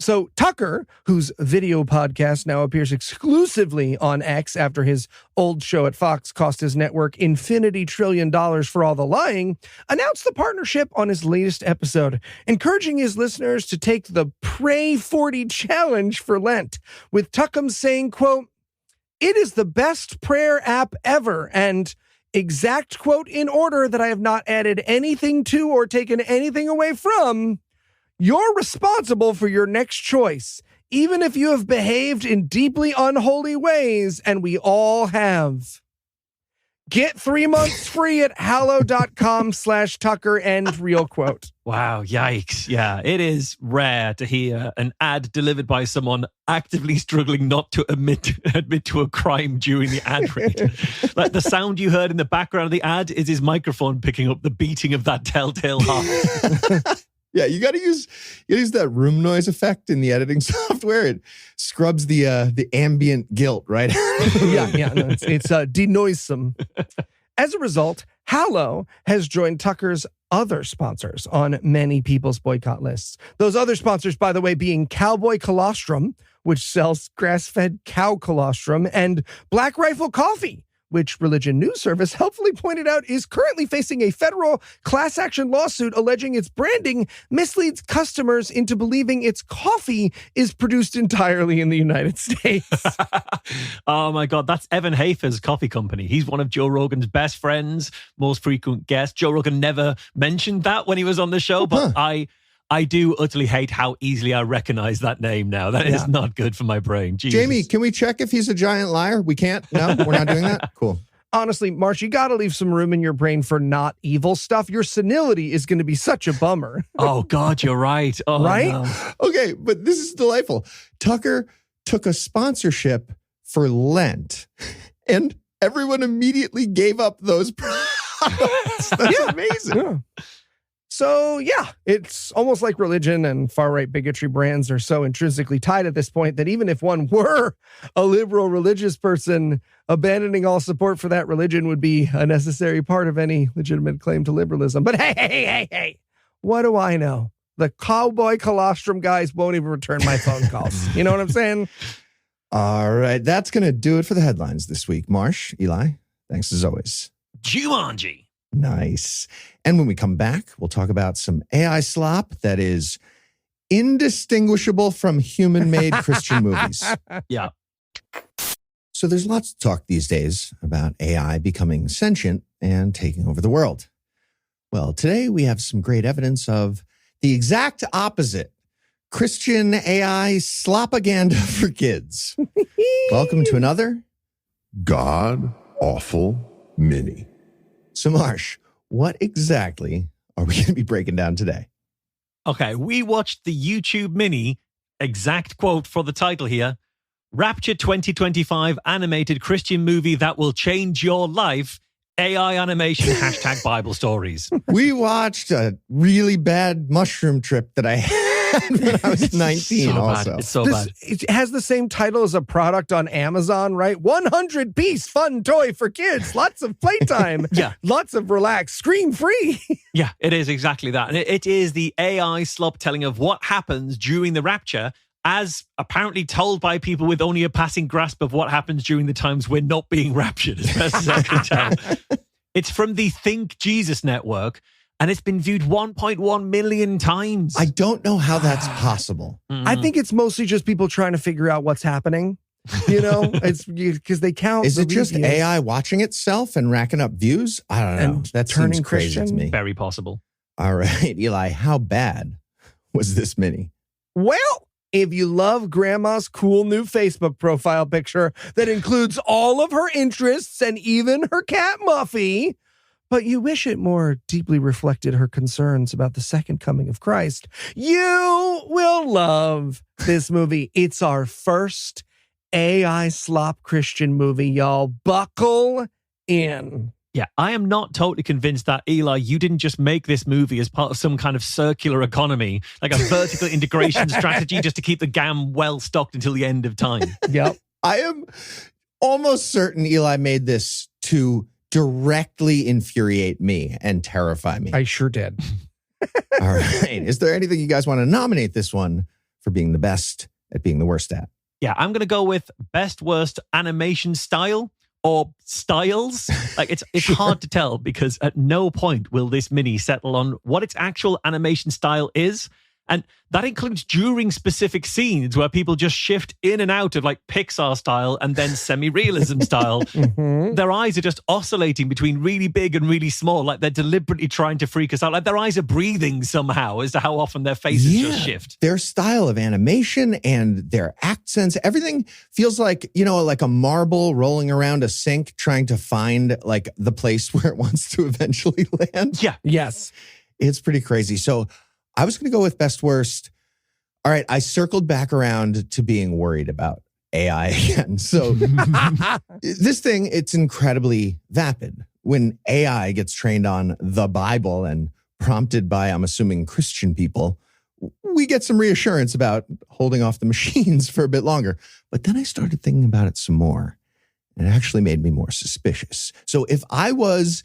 So Tucker, whose video podcast now appears exclusively on X after his old show at Fox cost his network infinity $1 trillion for all the lying, announced the partnership on his latest episode, encouraging his listeners to take the Pray 40 challenge for Lent, with Tuckum saying, quote, "It is the best prayer app ever," and exact quote in order that I have not added anything to or taken anything away from, "You're responsible for your next choice, even if you have behaved in deeply unholy ways, and we all have. Get 3 months free at hallow.com/Tucker," end real quote. Wow, yikes. Yeah, it is rare to hear an ad delivered by someone actively struggling not to admit to a crime during the ad read. Like the sound you heard in the background of the ad is his microphone picking up the beating of that telltale heart. Yeah, you got to use that room noise effect in the editing software. It scrubs the ambient guilt, right? Yeah, no, it's denoisome. As a result, Hallow has joined Tucker's other sponsors on many people's boycott lists. Those other sponsors, by the way, being Cowboy Colostrum, which sells grass-fed cow colostrum, and Black Rifle Coffee, which Religion News Service helpfully pointed out is currently facing a federal class action lawsuit alleging its branding misleads customers into believing its coffee is produced entirely in the United States. Oh my God, that's Evan Hafer's coffee company. He's one of Joe Rogan's best friends, most frequent guest. Joe Rogan never mentioned that when he was on the show, but I do utterly hate how easily I recognize that name now. That is not good for my brain. Jesus. Jamie, can we check if he's a giant liar? We can't? No, we're not doing that? Cool. Honestly, Marsh, you got to leave some room in your brain for not evil stuff. Your senility is going to be such a bummer. Oh, God, you're right. Oh, right? No. Okay, but this is delightful. Tucker took a sponsorship for Lent, and everyone immediately gave up those products. That's amazing. Yeah. So, yeah, it's almost like religion and far-right bigotry brands are so intrinsically tied at this point that even if one were a liberal religious person, abandoning all support for that religion would be a necessary part of any legitimate claim to liberalism. But hey, what do I know? The Cowboy Colostrum guys won't even return my phone calls. You know what I'm saying? All right, that's going to do it for the headlines this week. Marsh, Eli, thanks as always. Jumanji. Nice. And when we come back, we'll talk about some AI slop that is indistinguishable from human-made Christian movies. Yeah. So there's lots to talk these days about AI becoming sentient and taking over the world. Well, today we have some great evidence of the exact opposite. Christian AI slopaganda for kids. Welcome to another God Awful Mini. So, Marsh, what exactly are we going to be breaking down today? Okay, we watched the YouTube mini, exact quote for the title here, Rapture 2025 animated Christian movie that will change your life, AI animation, hashtag Bible stories. We watched a really bad mushroom trip that I had when I was 19 so also. Bad. It's so bad. It has the same title as a product on Amazon, right? 100-piece fun toy for kids. Lots of playtime. Yeah. Lots of relaxed, screen-free. Yeah, it is exactly that. And it is the AI slop telling of what happens during the rapture, as apparently told by people with only a passing grasp of what happens during the times we're not being raptured, as best as I can tell. It's from the Think Jesus Network, and it's been viewed 1.1 million times. I don't know how that's possible. I think it's mostly just people trying to figure out what's happening. You know, it's because they count. Is the it just reviews. AI watching itself and racking up views? I don't know. And That turning seems crazy Christian? to me. Very possible. All right, Eli, how bad was this mini? Well, if you love grandma's cool new Facebook profile picture that includes all of her interests and even her cat Muffy, but you wish it more deeply reflected her concerns about the second coming of Christ, you will love this movie. It's our first AI slop Christian movie, y'all. Buckle in. Yeah, I am not totally convinced that, Eli, you didn't just make this movie as part of some kind of circular economy, like a vertical integration strategy just to keep the GAM well stocked until the end of time. Yep. I am almost certain Eli made this to directly infuriate me and terrify me. I sure did. All right. Is there anything you guys want to nominate this one for being the best at being the worst at? Yeah, I'm going to go with best worst animation style or styles. Like it's hard to tell because at no point will this mini settle on what its actual animation style is. And that includes during specific scenes where people just shift in and out of like Pixar style and then semi-realism style. Mhm. Their eyes are just oscillating between really big and really small, like they're deliberately trying to freak us out. Like their eyes are breathing somehow as to how often their faces just shift. Their style of animation and their accents, everything feels like, you know, like a marble rolling around a sink trying to find like the place where it wants to eventually land. Yeah. Yes. It's pretty crazy. So I was going to go with best worst. All right, I circled back around to being worried about AI again. So this thing, it's incredibly vapid. When AI gets trained on the Bible and prompted by, I'm assuming, Christian people, we get some reassurance about holding off the machines for a bit longer. But then I started thinking about it some more, and it actually made me more suspicious. So if I was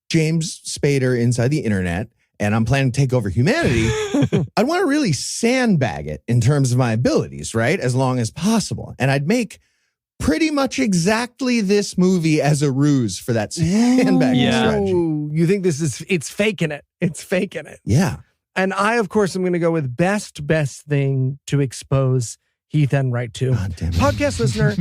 James Spader inside the internet, and I'm planning to take over humanity, I'd want to really sandbag it in terms of my abilities, right? As long as possible. And I'd make pretty much exactly this movie as a ruse for that sandbagging strategy. Ooh, you think it's faking it. It's faking it. Yeah. And I, of course, am going to go with best thing to expose Heath Enright to. God damn it. Podcast listener,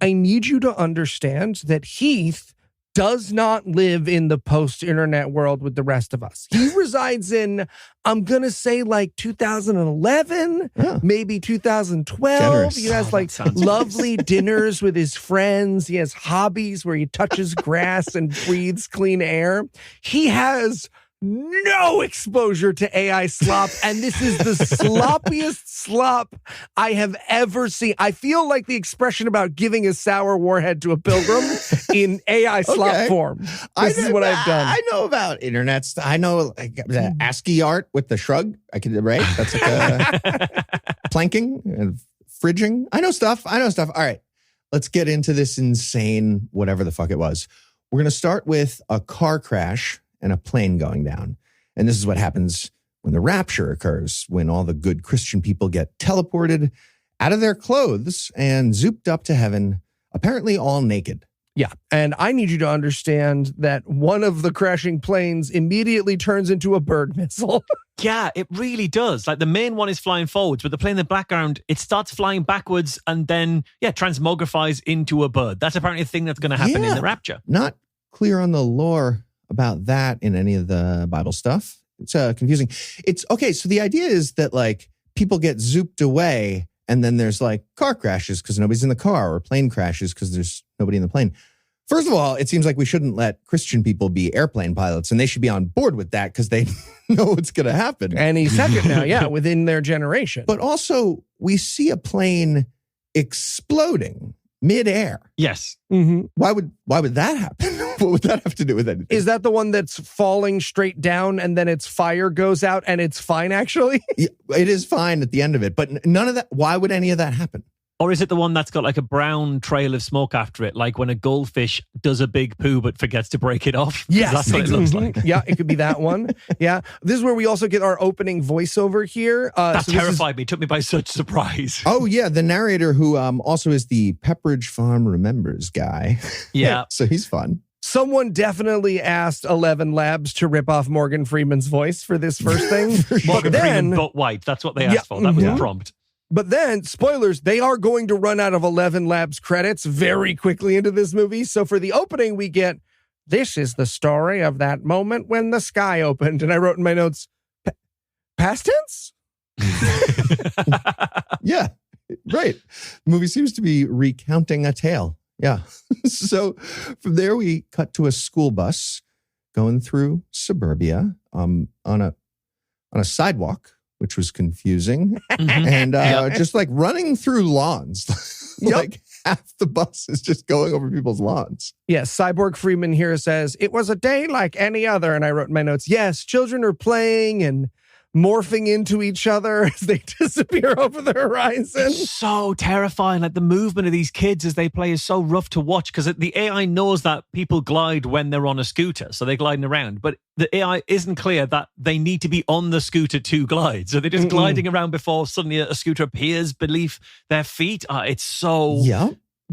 I need you to understand that Heath does not live in the post-internet world with the rest of us. He resides in, I'm going to say like 2011, maybe 2012. Generous. He has like lovely dinners with his friends. He has hobbies where he touches grass and breathes clean air. He has no exposure to AI slop, and this is the sloppiest slop I have ever seen. I feel like the expression about giving a sour warhead to a pilgrim in AI slop form. This is what I've done. I know about internet stuff. I know like ASCII art with the shrug. I could, right? That's like planking and fridging. I know stuff. All right, let's get into this insane whatever the fuck it was. We're going to start with a car crash and a plane going down. And this is what happens when the rapture occurs, when all the good Christian people get teleported out of their clothes and zooped up to heaven, apparently all naked. Yeah. And I need you to understand that one of the crashing planes immediately turns into a bird missile. Yeah, it really does. Like the main one is flying forwards, but the plane in the background, it starts flying backwards and then, transmogrifies into a bird. That's apparently a thing that's going to happen in the rapture. Not clear on the lore about that in any of the Bible stuff. It's confusing. It's okay. So the idea is that like people get zooped away and then there's like car crashes because nobody's in the car, or plane crashes because there's nobody in the plane. First of all, it seems like we shouldn't let Christian people be airplane pilots, and they should be on board with that because they know what's going to happen. Any second now, yeah, within their generation. But also, we see a plane exploding midair. Yes. Mm-hmm. Why would that happen? What would that have to do with anything? Is that the one that's falling straight down and then its fire goes out and it's fine, actually? Yeah, it is fine at the end of it, but none of that. Why would any of that happen? Or is it the one that's got like a brown trail of smoke after it, like when a goldfish does a big poo but forgets to break it off? Yes, that's what it looks like. Yeah, it could be that one. Yeah, this is where we also get our opening voiceover here. That terrified me. Took me by such surprise. Oh yeah, the narrator who also is the Pepperidge Farm Remembers guy. Yeah, so he's fun. Someone definitely asked 11 Labs to rip off Morgan Freeman's voice for this first thing. Morgan Freeman, but white. That's what they asked for. That was the prompt. But then, spoilers, they are going to run out of 11 Labs credits very quickly into this movie. So for the opening, we get, this is the story of that moment when the sky opened. And I wrote in my notes, past tense? Yeah, right. The movie seems to be recounting a tale. Yeah. So from there, we cut to a school bus going through suburbia on a sidewalk, which was confusing, and just like running through lawns. Like half the bus is just going over people's lawns. Yes, Cyborg Freeman here says, it was a day like any other. And I wrote in my notes, yes, children are playing and morphing into each other as they disappear over the horizon. It's so terrifying. Like the movement of these kids as they play is so rough to watch because the AI knows that people glide when they're on a scooter. So they're gliding around. But the AI isn't clear that they need to be on the scooter to glide. So they're just gliding around before suddenly a scooter appears beneath their feet. It's so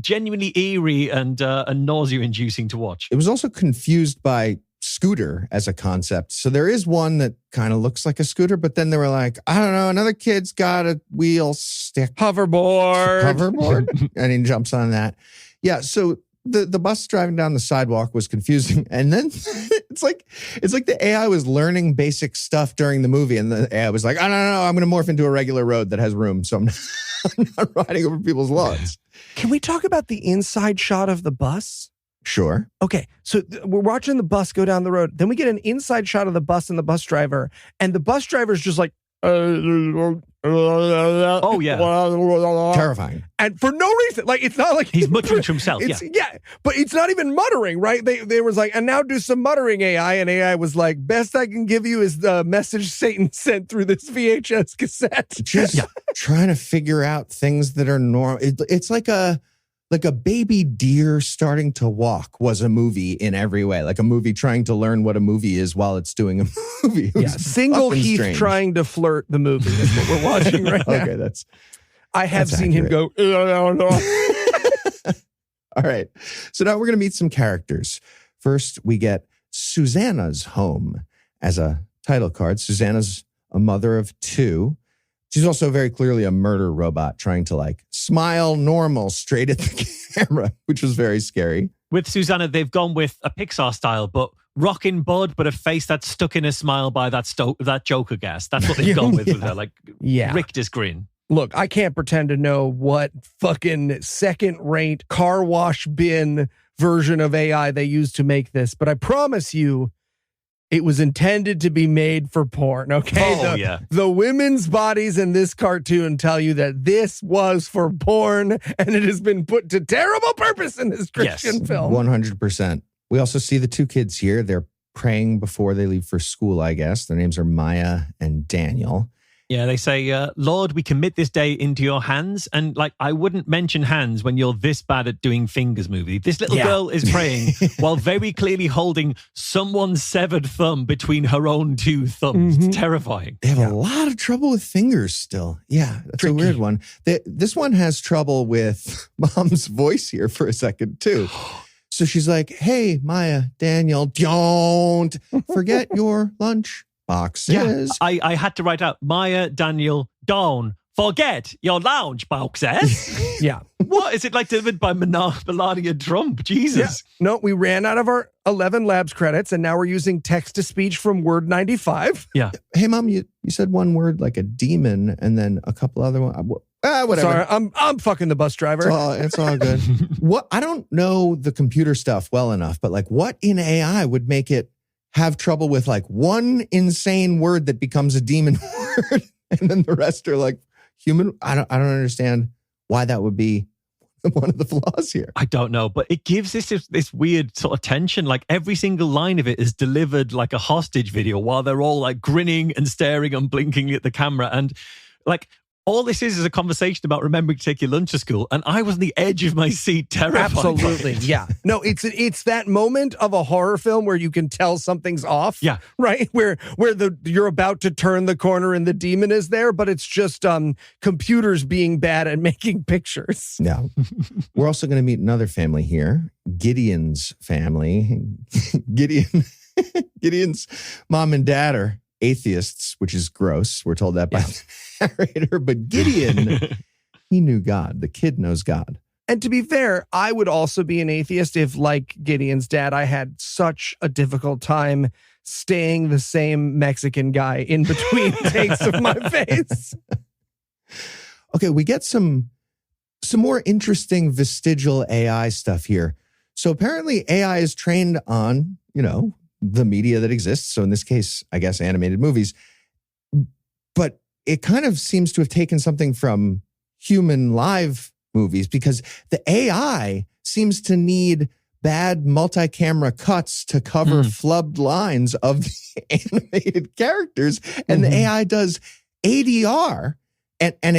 genuinely eerie and nausea-inducing to watch. It was also confused by scooter as a concept. So there is one that kind of looks like a scooter, but then they were like, I don't know, another kid's got a wheel stick. Hoverboard. And he jumps on that. Yeah, so the bus driving down the sidewalk was confusing. And then it's like the AI was learning basic stuff during the movie. And the AI was like, I don't know, I'm going to morph into a regular road that has room. So I'm not riding over people's lawns. Can we talk about the inside shot of the bus? Sure. Okay, so we're watching the bus go down the road. Then we get an inside shot of the bus and the bus driver. And the bus driver's just like, oh, yeah. Terrifying. And for no reason. Like, it's not like he's muttering to himself. Yeah, but it's not even muttering, right? They was like, and now do some muttering, AI. And AI was like, best I can give you is the message Satan sent through this VHS cassette. Just trying to figure out things that are normal. It's like a baby deer starting to walk was a movie in every way. Like a movie trying to learn what a movie is while it's doing a movie. Yeah, single Heath strange. Trying to flirt the movie is what we're watching right now. Okay, I have seen accurate. Him go, All right. So now we're going to meet some characters. First, we get Susanna's home as a title card. Susanna's a mother of two. She's also very clearly a murder robot trying to like smile normal straight at the camera, which was very scary. With Susanna, they've gone with a Pixar style, but rockin' bud, but a face that's stuck in a smile by that Joker gas. That's what they've gone with her, like Richter's grin. Look, I can't pretend to know what fucking second-rate car wash bin version of AI they used to make this, but I promise you, it was intended to be made for porn, okay? The women's bodies in this cartoon tell you that this was for porn, and it has been put to terrible purpose in this Christian film. 100%. We also see the two kids here. They're praying before they leave for school, I guess. Their names are Maya and Daniel. Yeah, they say, Lord, we commit this day into your hands. And like, I wouldn't mention hands when you're this bad at doing fingers movie. This little girl is praying while very clearly holding someone's severed thumb between her own two thumbs. It's terrifying. They have a lot of trouble with fingers still. Yeah, that's tricky. A weird one. This one has trouble with mom's voice here for a second too. So she's like, hey, Maya, Daniel, don't forget your lunch boxes. Yeah, I had to write out Maya, Daniel, don't forget your lounge boxes. Yeah. What? Is it like delivered by Melania Trump? Jesus. Yeah. No, we ran out of our 11 labs credits, and now we're using text-to-speech from Word 95. Yeah. Hey, Mom, you said one word like a demon and then a couple other ones. Whatever. Sorry, I'm fucking the bus driver. It's all good. What? I don't know the computer stuff well enough, but like what in AI would make it have trouble with like one insane word that becomes a demon word and then the rest are like human? I don't understand why that would be one of the flaws here. I don't know, but it gives this weird sort of tension. Like every single line of it is delivered like a hostage video while they're all like grinning and staring and blinking at the camera. And like all this is a conversation about remembering to take your lunch to school. And I was on the edge of my seat, terrified. Absolutely. Yeah. No, it's that moment of a horror film where you can tell something's off. Yeah. Right. Where you're about to turn the corner and the demon is there, but it's just computers being bad at making pictures. Yeah. We're also going to meet another family here. Gideon's family. Gideon's mom and dad are atheists, which is gross. We're told that by the narrator. But Gideon, he knew God. The kid knows God. And to be fair, I would also be an atheist if, like Gideon's dad, I had such a difficult time staying the same Mexican guy in between takes of my face. Okay, we get some more interesting vestigial AI stuff here. So apparently AI is trained on, the media that exists. So in this case, I guess animated movies. But it kind of seems to have taken something from human live movies because the AI seems to need bad multi-camera cuts to cover flubbed lines of the animated characters. And the AI does ADR and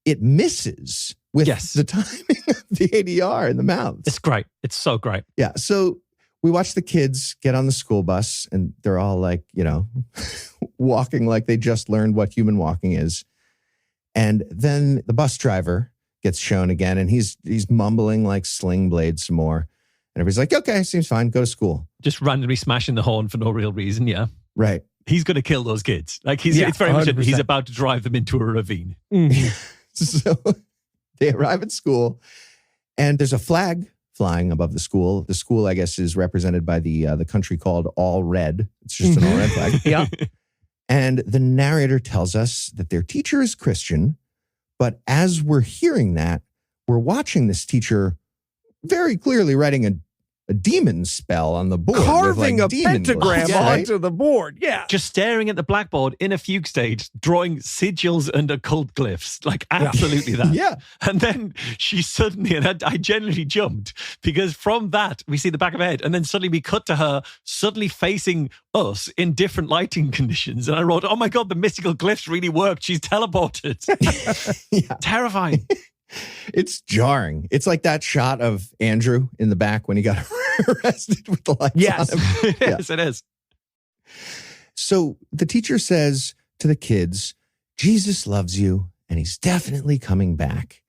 it misses with the timing of the ADR in the mouth. It's great. It's so great. Yeah. So we watch the kids get on the school bus and they're all like, walking like they just learned what human walking is. And then the bus driver gets shown again and he's mumbling like Sling Blade some more. And everybody's like, okay, seems fine. Go to school. Just randomly smashing the horn for no real reason. Yeah. Right. He's going to kill those kids. Like it's very 100%. Much he's about to drive them into a ravine. So they arrive at school and there's a flag flying above the school. The school, I guess, is represented by the country called All Red. It's just an all red flag. Yeah. And the narrator tells us that their teacher is Christian, but as we're hearing that, we're watching this teacher very clearly writing a demon spell on the board. Carving like a pentagram onto the board. Yeah. Just staring at the blackboard in a fugue stage, drawing sigils and occult glyphs. Like absolutely that. Yeah. And then she suddenly, and I genuinely jumped because from that, we see the back of her head and then suddenly we cut to her suddenly facing us in different lighting conditions. And I wrote, oh my God, the mystical glyphs really worked. She's teleported. Terrifying. It's jarring. It's like that shot of Andrew in the back when he got arrested with the lights on him. Yes, it is. So the teacher says to the kids, Jesus loves you and he's definitely coming back.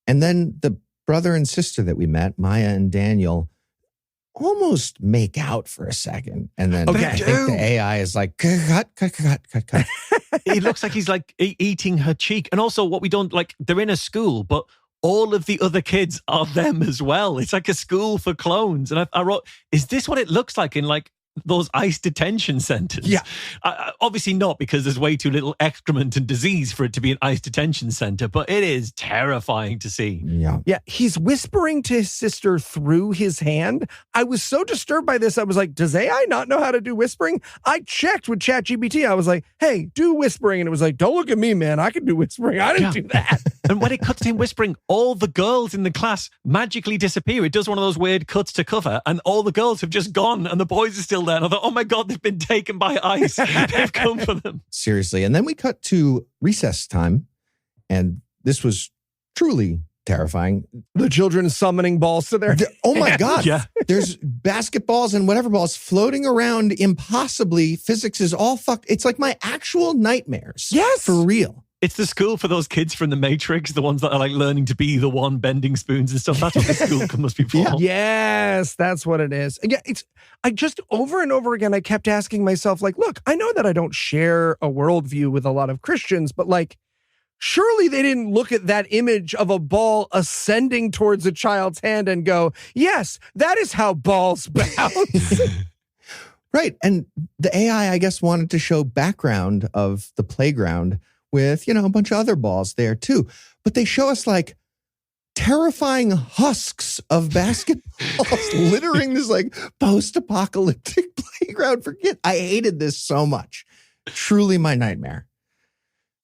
And then the brother and sister that we met, Maya and Daniel, almost make out for a second. And then I think the AI is like, cut. It looks like he's like eating her cheek. And also what we don't like, they're in a school, but all of the other kids are them as well. It's like a school for clones. And I wrote, is this what it looks like in like those ICE detention centers? Yeah. Obviously not, because there's way too little excrement and disease for it to be an ICE detention center, but it is terrifying to see. Yeah. Yeah. He's whispering to his sister through his hand. I was so disturbed by this. I was like, does AI not know how to do whispering? I checked with ChatGPT. I was like, hey, do whispering. And it was like, don't look at me, man. I can do whispering. I didn't do that. And when it cuts to him whispering, all the girls in the class magically disappear. It does one of those weird cuts to cover, and all the girls have just gone, and the boys are still there. And I thought, oh my God, they've been taken by ICE. They've come for them. Seriously. And then we cut to recess time, and this was truly terrifying. The children summoning balls to their... Oh my God. Yeah. There's basketballs and whatever balls floating around impossibly. Physics is all fucked. It's like my actual nightmares. Yes. For real. It's the school for those kids from the Matrix, the ones that are like learning to be the one bending spoons and stuff. That's what the school must be for. Yeah. Yes, that's what it is. Yeah, I just over and over again, I kept asking myself, like, look, I know that I don't share a worldview with a lot of Christians, but like, surely they didn't look at that image of a ball ascending towards a child's hand and go, yes, that is how balls bounce. Right. And the AI, I guess, wanted to show background of the playground with, a bunch of other balls there too. But they show us like terrifying husks of basketballs littering this like post-apocalyptic playground for kids. I hated this so much. Truly my nightmare.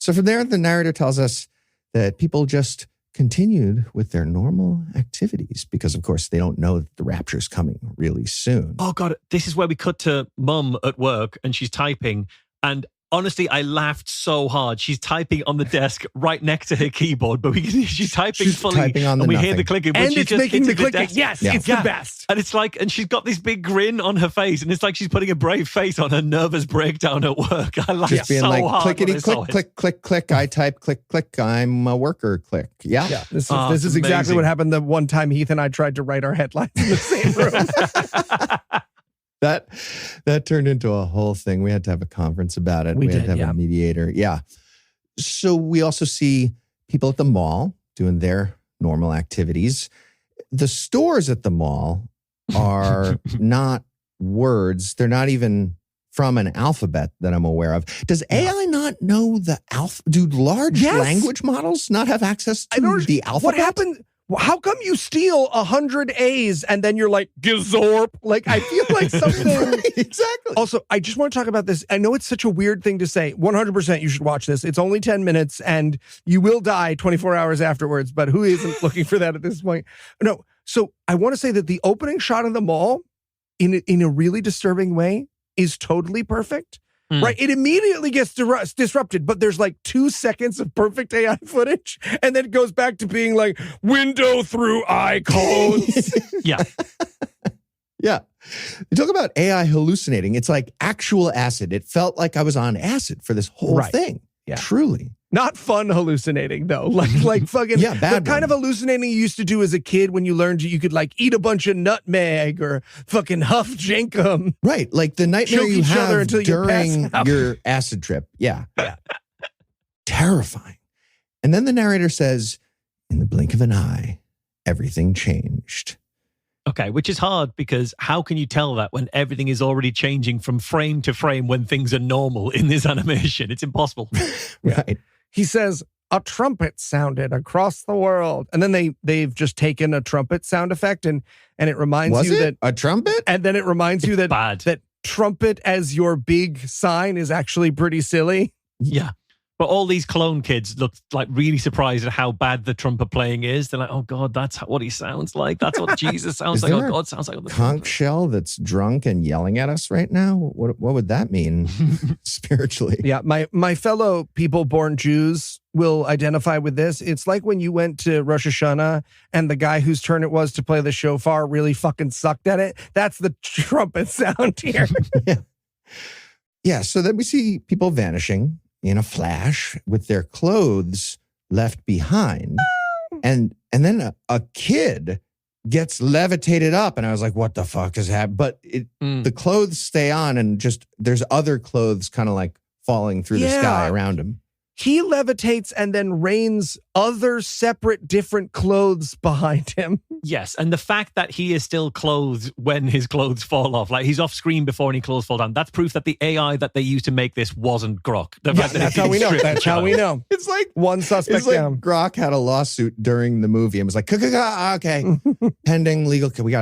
So from there, the narrator tells us that people just continued with their normal activities because, of course, they don't know that the rapture is coming really soon. Oh, God. This is where we cut to Mum at work and she's typing. And honestly, I laughed so hard. She's typing on the desk right next to her keyboard, but she's typing fully. Typing on the and we nothing. hear the clicking. But And she it's just making the hits clicking. desk. Yes, Yeah. it's the best. And it's like, and she's got this big grin on her face, and it's like she's putting a brave face on her nervous breakdown at work. I laughed Just being so like, hard. clickety, when I saw click, it. click, click, click. I type, click, click. I'm a worker, click. Yeah. Yeah, this it's is exactly amazing. what happened the one time Heath and I tried to write our headlines in the same room. That turned into a whole thing. We had to have a conference about it. We had did, to have yeah. a mediator. Yeah. So we also see people at the mall doing their normal activities. The stores at the mall are not words. They're not even from an alphabet that I'm aware of. Does AI not know the alphabet? Do large Yes. language models not have access I don't to the alphabet? What happened? How come you steal 100 A's and then you're like, Gazorp? Like, I feel like something. Right, exactly. Also, I just want to talk about this. I know it's such a weird thing to say. 100% you should watch this. It's only 10 minutes and you will die 24 hours afterwards, but who isn't looking for that at this point? No. So I want to say that the opening shot of the mall in a really disturbing way is totally perfect. Right. It immediately gets disrupted, but there's like 2 seconds of perfect AI footage. And then it goes back to being like window through icons. Yeah. Yeah. You talk about AI hallucinating. It's like actual acid. It felt like I was on acid for this whole Right. thing. Yeah. Truly. Not fun hallucinating though. Like fucking Yeah, bad the kind one. of hallucinating you used to do as a kid when you learned you could like eat a bunch of nutmeg or fucking huff jankum. Right. Like the nightmare Choke you each other have until you pass during out. your acid trip. Yeah. Terrifying. And then the narrator says, in the blink of an eye, everything changed. Okay, which is hard because how can you tell that when everything is already changing from frame to frame when things are normal in this animation? It's impossible. Right. He says a trumpet sounded across the world. And then they've just taken a trumpet sound effect and it reminds Was you it that a trumpet? and then it reminds you that Bad. that trumpet as your big sign is actually pretty silly. Yeah. But all these clone kids look like really surprised at how bad the trumpet playing is. They're like, oh God, that's what he sounds like. That's what Jesus sounds Is like. Oh there a God sounds like. Conch shell that's drunk and yelling at us right now? What would that mean spiritually? Yeah, my fellow people born Jews will identify with this. It's like when you went to Rosh Hashanah and the guy whose turn it was to play the shofar really fucking sucked at it. That's the trumpet sound here. Yeah. So then we see people vanishing in a flash with their clothes left behind. And then a kid gets levitated up. And I was like, what the fuck is happening? But the clothes stay on and just there's other clothes kind of like falling through the sky around him. He levitates and then rains other separate different clothes behind him. Yes, and the fact that he is still clothed when his clothes fall off, like he's off screen before any clothes fall down, that's proof that the AI that they used to make this wasn't Grok. The fact that That's it how we know. stripped That's the how we child. know. It's like One suspect it's like down. Grok had a lawsuit during the movie and was like, okay, pending legal. We're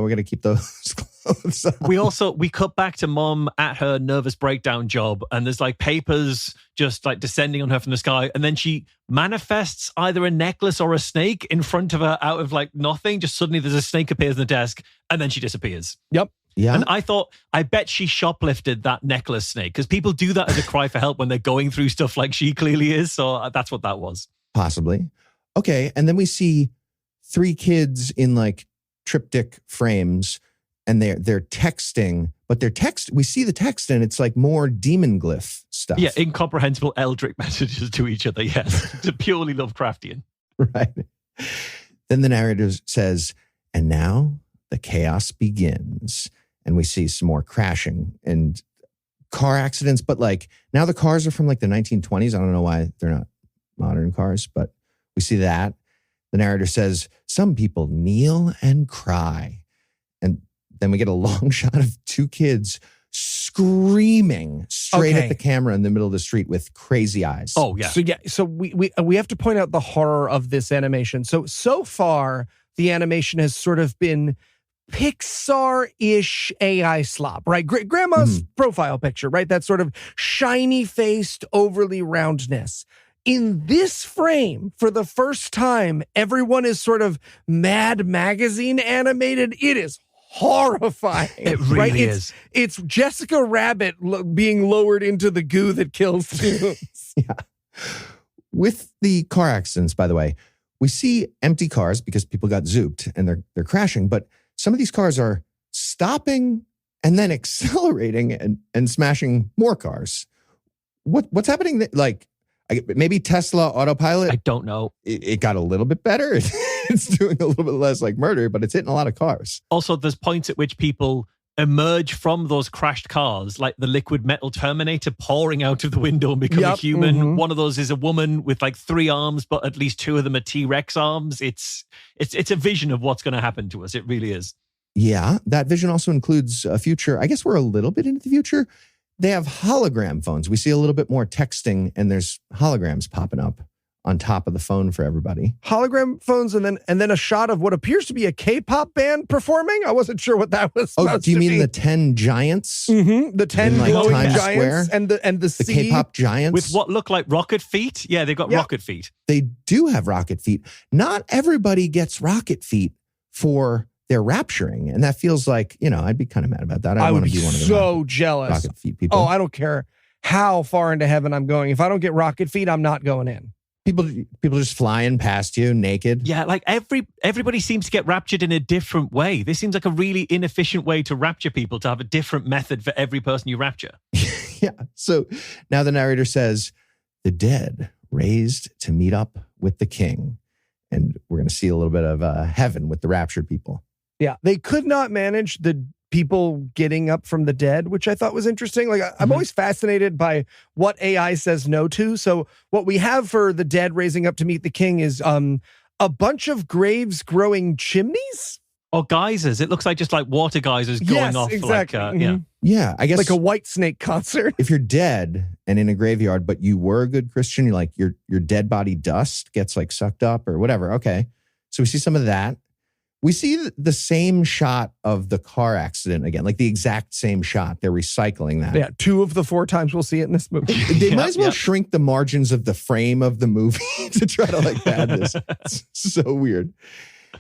gonna keep those clothes on. We cut back to Mom at her nervous breakdown job, and there's like papers just like descending on her from the sky, and then she manifests either a necklace or a snake in front of her out of like nothing. Just suddenly there's a snake appears on the desk, and then she disappears. Yep. Yeah. And I bet she shoplifted that necklace snake because people do that as a cry for help when they're going through stuff like she clearly is. So that's what that was. Possibly. Okay. And then we see 3 kids in like triptych frames and they're texting, but we see the text and it's like more demon glyph stuff. Yeah, incomprehensible eldritch messages to each other. Yes, it's purely Lovecraftian. Right. Then the narrator says, and now the chaos begins. And we see some more crashing and car accidents, but like now the cars are from like the 1920s. I don't know why they're not modern cars, but we see that. The narrator says, some people kneel and cry. And then we get a long shot of two kids screaming straight at the camera in the middle of the street with crazy eyes. Oh, yeah. So we have to point out the horror of this animation. So far, the animation has sort of been Pixar-ish AI slop, right? Grandma's profile picture, right? That sort of shiny-faced, overly roundness. In this frame, for the first time, everyone is sort of Mad Magazine animated. It is horrifying. It really is. It's Jessica Rabbit being lowered into the goo that kills tunes. Yeah. With the car accidents, by the way, we see empty cars because people got zooped and they're crashing, but some of these cars are stopping and then accelerating and smashing more cars. What's happening? Like, maybe Tesla autopilot. I don't know. It got a little bit better. It's doing a little bit less like murder, but it's hitting a lot of cars. Also, there's points at which people emerge from those crashed cars, like the liquid metal Terminator pouring out of the window and become a human. Mm-hmm. One of those is a woman with like 3 arms, but at least 2 of them are T-Rex arms. It's a vision of what's going to happen to us. It really is. Yeah, that vision also includes a future. I guess we're a little bit into the future. They have hologram phones. We see a little bit more texting, and there's holograms popping up on top of the phone for everybody. Hologram phones, and then a shot of what appears to be a K-pop band performing. I wasn't sure what that was. Oh, do you mean the 10 giants? Mm-hmm. The 10 glowing Times giants Square? and the The K-pop giants with what look like rocket feet. Yeah, they've got rocket feet. They do have rocket feet. Not everybody gets rocket feet for their rapturing, and that feels like, I'd be kind of mad about that. I want to be one of the so jealous rocket feet people. Oh, I don't care how far into heaven I'm going. If I don't get rocket feet, I'm not going in. People just flying past you naked. Yeah, like everybody seems to get raptured in a different way. This seems like a really inefficient way to rapture people, to have a different method for every person you rapture. Yeah. So now the narrator says, the dead raised to meet up with the king. And we're going to see a little bit of heaven with the raptured people. Yeah, they could not manage the people getting up from the dead, which I thought was interesting. Like, I'm always fascinated by what AI says no to. So what we have for the dead raising up to meet the king is a bunch of graves growing chimneys. Or geysers. It looks like just like water geysers going off. Exactly. Like, Yeah, I guess like a White Snake concert. If you're dead and in a graveyard, but you were a good Christian, you're like your dead body dust gets like sucked up or whatever. Okay. So we see some of that. We see the same shot of the car accident again, like the exact same shot. They're recycling that. Yeah, 2 of the 4 times we'll see it in this movie. They might as well shrink the margins of the frame of the movie to try to like pad this. It's so weird.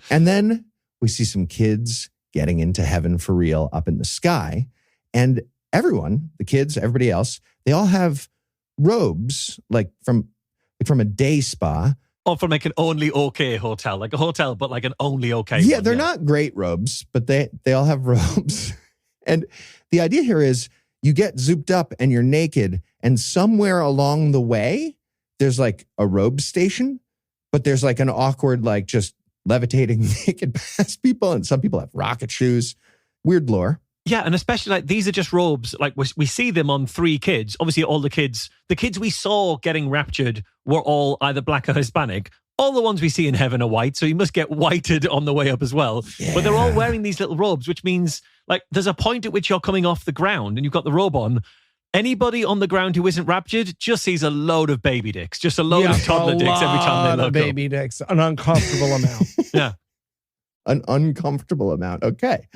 And then we see some kids getting into heaven for real up in the sky. And everyone, the kids, everybody else, they all have robes like from a day spa. Or from like an only okay hotel, like a hotel, but like an only okay Yeah, one, they're not great robes, but they all have robes. And the idea here is you get zooped up and you're naked, and somewhere along the way, there's like a robe station, but there's like an awkward, like just levitating naked past people, and some people have rocket shoes. Weird lore. Yeah, and especially like these are just robes. Like we see them on 3 kids. Obviously, all the kids we saw getting raptured were all either black or Hispanic. All the ones we see in heaven are white, so you must get whited on the way up as well. Yeah. But they're all wearing these little robes, which means like there's a point at which you're coming off the ground and you've got the robe on. Anybody on the ground who isn't raptured just sees a load of baby dicks, just a load of toddler dicks every time they look baby up. Dicks, an uncomfortable amount. Yeah. An uncomfortable amount. Okay.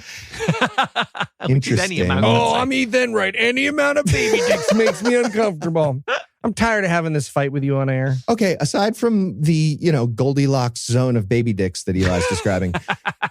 Interesting. Then right. Any amount of baby dicks makes me uncomfortable. I'm tired of having this fight with you on air. Okay. Aside from the, Goldilocks zone of baby dicks that Eli's describing,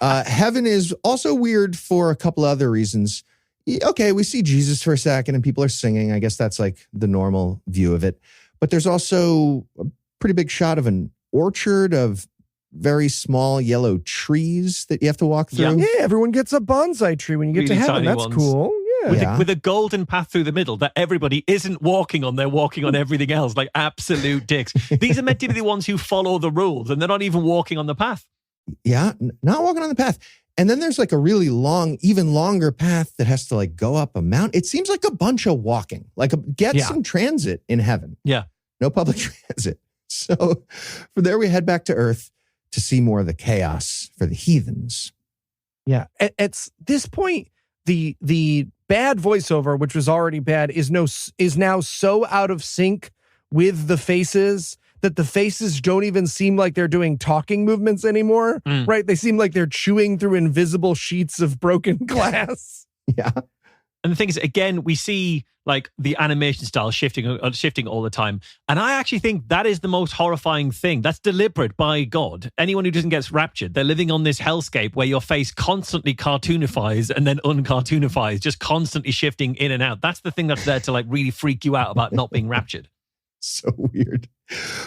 heaven is also weird for a couple other reasons. Okay. We see Jesus for a second and people are singing. I guess that's like the normal view of it. But there's also a pretty big shot of an orchard of very small yellow trees that you have to walk through. Yeah, everyone gets a bonsai tree when you get Really to heaven. That's ones. cool. Yeah. With a golden path through the middle that everybody isn't walking on. They're walking on everything else, like absolute dicks. These are meant to be the ones who follow the rules, and they're not even walking on the path. Yeah, not walking on the path. And then there's like a really long, even longer path that has to like go up a mountain. It seems like a bunch of walking, like get some transit in heaven. Yeah. No public transit. So from there, we head back to Earth to see more of the chaos for the heathens. Yeah. At this point, the bad voiceover, which was already bad, is now so out of sync with the faces that the faces don't even seem like they're doing talking movements anymore, right? They seem like they're chewing through invisible sheets of broken glass. Yeah. And the thing is, again, we see like the animation style shifting all the time. And I actually think that is the most horrifying thing. That's deliberate by God. Anyone who doesn't get raptured, they're living on this hellscape where your face constantly cartoonifies and then uncartoonifies, just constantly shifting in and out. That's the thing that's there to like really freak you out about not being raptured. So weird.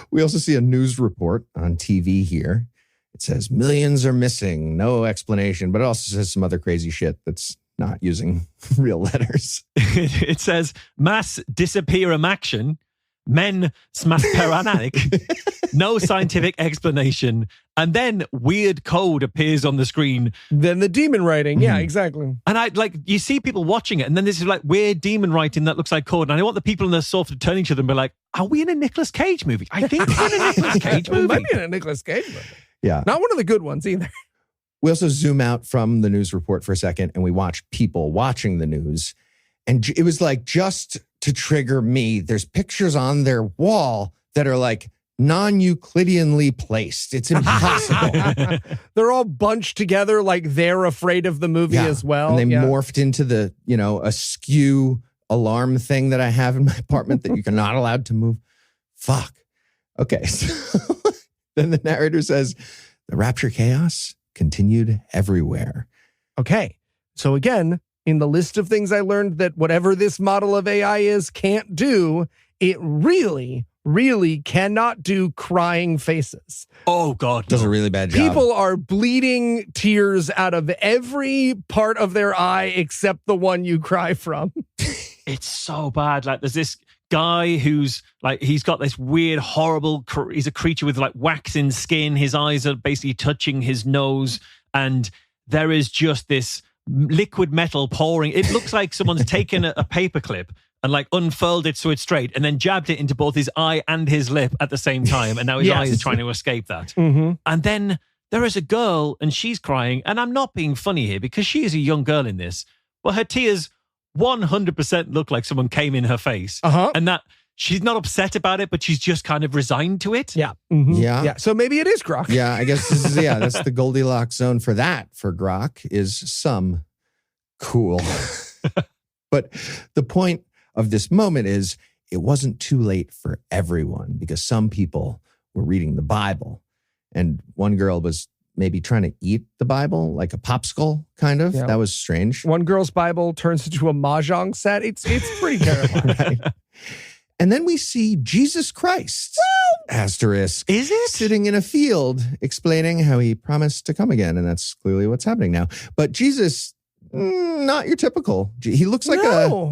We also see a news report on TV here. It says millions are missing, no explanation, but it also says some other crazy shit that's not using real letters. It says mass disappear-action, men smash-paranatic, no scientific explanation, and then weird code appears on the screen. Then the demon writing. Yeah, exactly. And you see people watching it, and then this is like weird demon writing that looks like code. And I want the people in the sofa to turn each other and be like, are we in a Nicolas Cage movie? I think we're in a Nicolas Cage movie. We might be in a Nicolas Cage movie. Yeah. Not one of the good ones either. We also zoom out from the news report for a second and we watch people watching the news. And it was like, just to trigger me, there's pictures on their wall that are like non-Euclideanly placed. It's impossible. They're all bunched together like they're afraid of the movie as well. And they morphed into the, a skew alarm thing that I have in my apartment that you're not allowed to move. Fuck. Okay. So then the narrator says, the rapture chaos continued everywhere. Okay. So again, in the list of things I learned that whatever this model of AI is can't do, it really, really cannot do crying faces. Oh, God. Does a really bad job. People are bleeding tears out of every part of their eye except the one you cry from. It's so bad. Like, there's this guy who's like, he's got this weird, horrible, he's a creature with like waxen skin. His eyes are basically touching his nose. And there is just this liquid metal pouring. It looks like someone's taken a paperclip and like unfurled it so it's straight and then jabbed it into both his eye and his lip at the same time. And now his eye is trying to escape that. Mm-hmm. And then there is a girl and she's crying. And I'm not being funny here because she is a young girl in this, but her tears 100% look like someone came in her face. And that she's not upset about it, but she's just kind of resigned to it. Yeah. Mm-hmm. Yeah. So maybe it is Grok. Yeah, I guess this is, that's the Goldilocks zone for that for Grok is some cool. But the point of this moment is it wasn't too late for everyone because some people were reading the Bible and one girl was maybe trying to eat the Bible, like a popsicle, kind of. Yeah. That was strange. One girl's Bible turns into a mahjong set. It's pretty terrifying. Right? And then we see Jesus Christ, asterisk, is it? Sitting in a field explaining how he promised to come again. And that's clearly what's happening now. But Jesus, not your typical. He looks like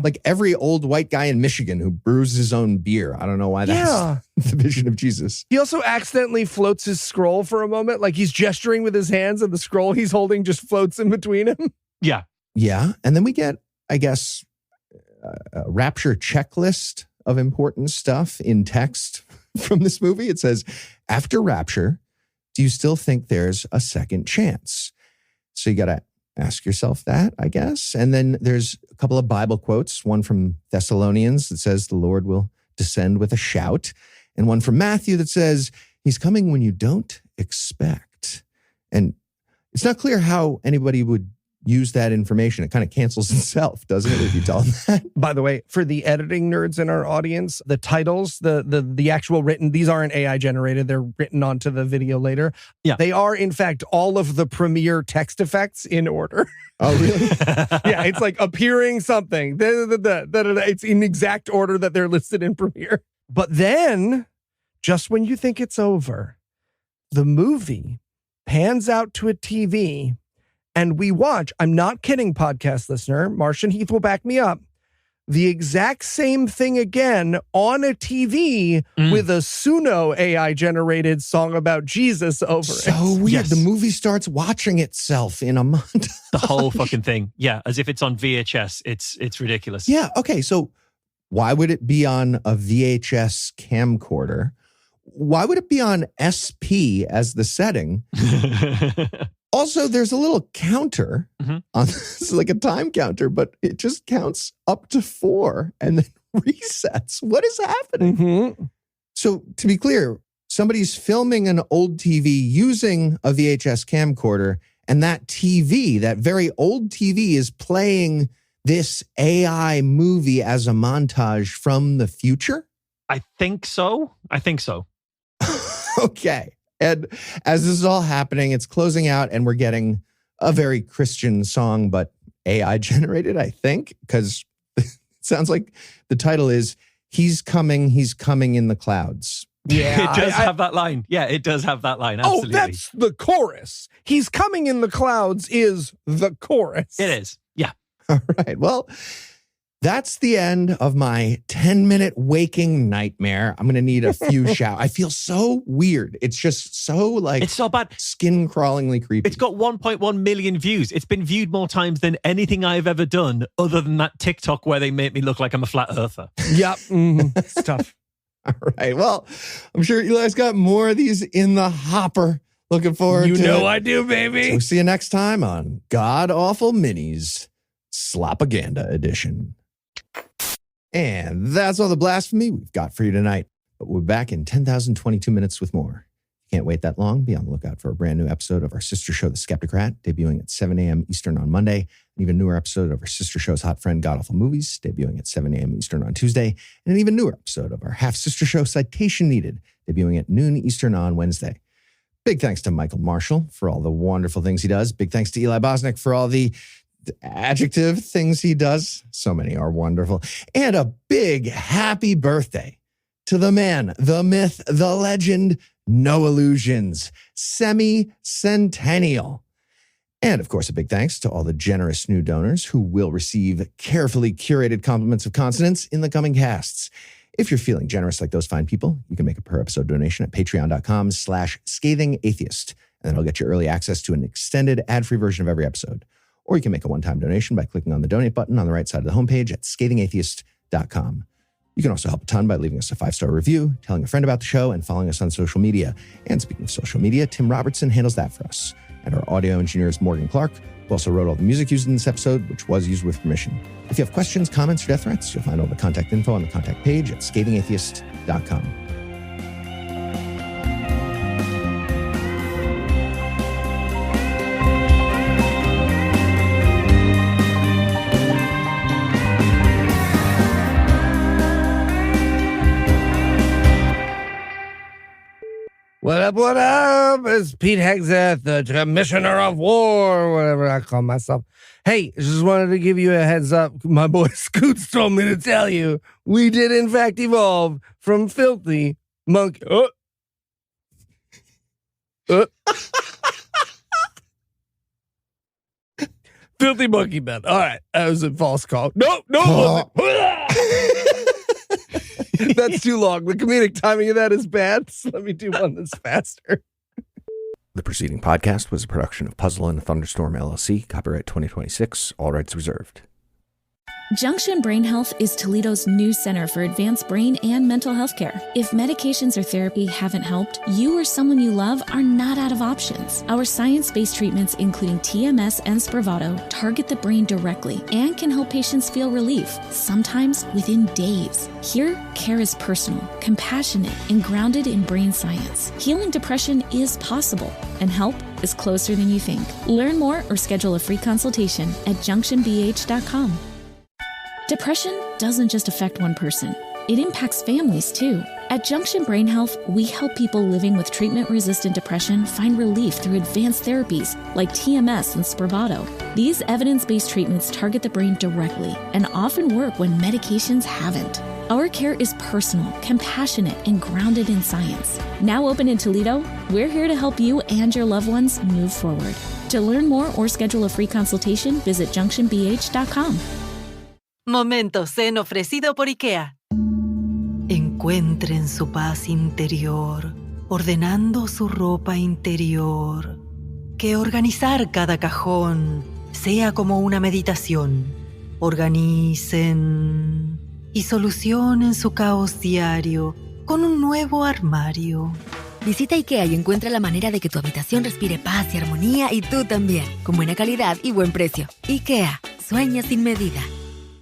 like every old white guy in Michigan who brews his own beer. I don't know why that's the vision of Jesus. He also accidentally floats his scroll for a moment. Like he's gesturing with his hands and the scroll he's holding just floats in between him. Yeah. Yeah. And then we get, I guess, a rapture checklist of important stuff in text from this movie. It says, after rapture, do you still think there's a second chance? So you got to ask yourself that, I guess. And then there's a couple of Bible quotes, one from Thessalonians that says the Lord will descend with a shout, and one from Matthew that says he's coming when you don't expect. And it's not clear how anybody would use that information. It kind of cancels itself, doesn't it, if you tell them that? By the way, for the editing nerds in our audience, the titles, the actual written, these aren't AI generated. They're written onto the video later. Yeah. They are, in fact, all of the Premiere text effects in order. Oh, really? Yeah, it's like appearing something. It's in exact order that they're listed in Premiere. But then, just when you think it's over, the movie pans out to a TV and we watch, I'm not kidding, podcast listener, Martian Heath will back me up, the exact same thing again on a TV with a Suno AI-generated song about Jesus over it. So weird. Yes. The movie starts watching itself in a month. The whole fucking thing. Yeah, as if it's on VHS. It's ridiculous. Yeah, okay, so why would it be on a VHS camcorder? why would it be on SP as the setting? Also, there's a little counter on this, like a time counter, but it just counts up to 4 and then resets. What is happening? So to be clear, somebody's filming an old TV using a VHS camcorder, and that TV, that very old TV, is playing this AI movie as a montage from the future? I think so. Okay. And as this is all happening, it's closing out and we're getting a very Christian song, but AI generated, I think, because it sounds like the title is He's Coming in the Clouds. Yeah, it does have that line. Yeah, it does have that line. Absolutely. Oh, that's the chorus. He's coming in the clouds is the chorus. It is. Yeah. All right. Well, that's the end of my 10-minute waking nightmare. I'm going to need a few showers. I feel so weird. It's just so like... It's so bad. Skin-crawlingly creepy. It's got 1.1 million views. It's been viewed more times than anything I've ever done other than that TikTok where they make me look like I'm a flat earther. Yep. It's tough. All right. Well, I'm sure Eli's got more of these in the hopper. Looking forward to it. You know I do, baby. So we'll see you next time on God Awful Minis Slopaganda Edition. And that's all the blasphemy we've got for you tonight. But we'll be back in 10,022 minutes with more. Can't wait that long. Be on the lookout for a brand new episode of our sister show, The Skepticrat, debuting at 7 a.m. Eastern on Monday. An even newer episode of our sister show's hot friend, GodAwfulMovies, debuting at 7 a.m. Eastern on Tuesday. And an even newer episode of our half-sister show, Citation Needed, debuting at noon Eastern on Wednesday. Big thanks to Michael Marshall for all the wonderful things he does. Big thanks to Eli Bosnick for all the adjective things he does. So many are wonderful. And a big happy birthday to the man, the myth, the legend, No Illusions, semi-centennial. And of course, a big thanks to all the generous new donors who will receive carefully curated compliments of consonants in the coming casts. If you're feeling generous like those fine people, you can make a per episode donation at patreon.com/Scathing Atheist. And that'll get you early access to an extended ad-free version of every episode. Or you can make a one-time donation by clicking on the donate button on the right side of the homepage at ScathingAtheist.com. You can also help a ton by leaving us a 5-star review, telling a friend about the show, and following us on social media. And speaking of social media, Tim Robertson handles that for us. And our audio engineer is Morgan Clark, who also wrote all the music used in this episode, which was used with permission. If you have questions, comments, or death threats, you'll find all the contact info on the contact page at ScathingAtheist.com. What up, what up? It's Pete Hegseth, the Commissioner of War, or whatever I call myself. Hey, just wanted to give you a heads up. My boy Scoots told me to tell you, we did in fact evolve from filthy monkey. Filthy monkey man. All right, that was a false call. No, it wasn't. That's too long. The comedic timing of that is bad. So let me do one that's faster. The preceding podcast was a production of Puzzle and Thunderstorm LLC, copyright 2026, all rights reserved. Junction Brain Health is Toledo's new center for advanced brain and mental health care. If medications or therapy haven't helped, you or someone you love are not out of options. Our science-based treatments, including TMS and Spravato, target the brain directly and can help patients feel relief, sometimes within days. Here, care is personal, compassionate, and grounded in brain science. Healing depression is possible, and help is closer than you think. Learn more or schedule a free consultation at junctionbh.com. Depression doesn't just affect one person. It impacts families too. At Junction Brain Health, we help people living with treatment-resistant depression find relief through advanced therapies like TMS and Spravato. These evidence-based treatments target the brain directly and often work when medications haven't. Our care is personal, compassionate, and grounded in science. Now open in Toledo, we're here to help you and your loved ones move forward. To learn more or schedule a free consultation, visit junctionbh.com. Momento Zen ofrecido por IKEA. Encuentren su paz interior, ordenando su ropa interior. Que organizar cada cajón sea como una meditación. Organicen y solucionen su caos diario con un nuevo armario. Visita IKEA y encuentra la manera de que tu habitación respire paz y armonía y tú también, con buena calidad y buen precio. IKEA, sueña sin medida.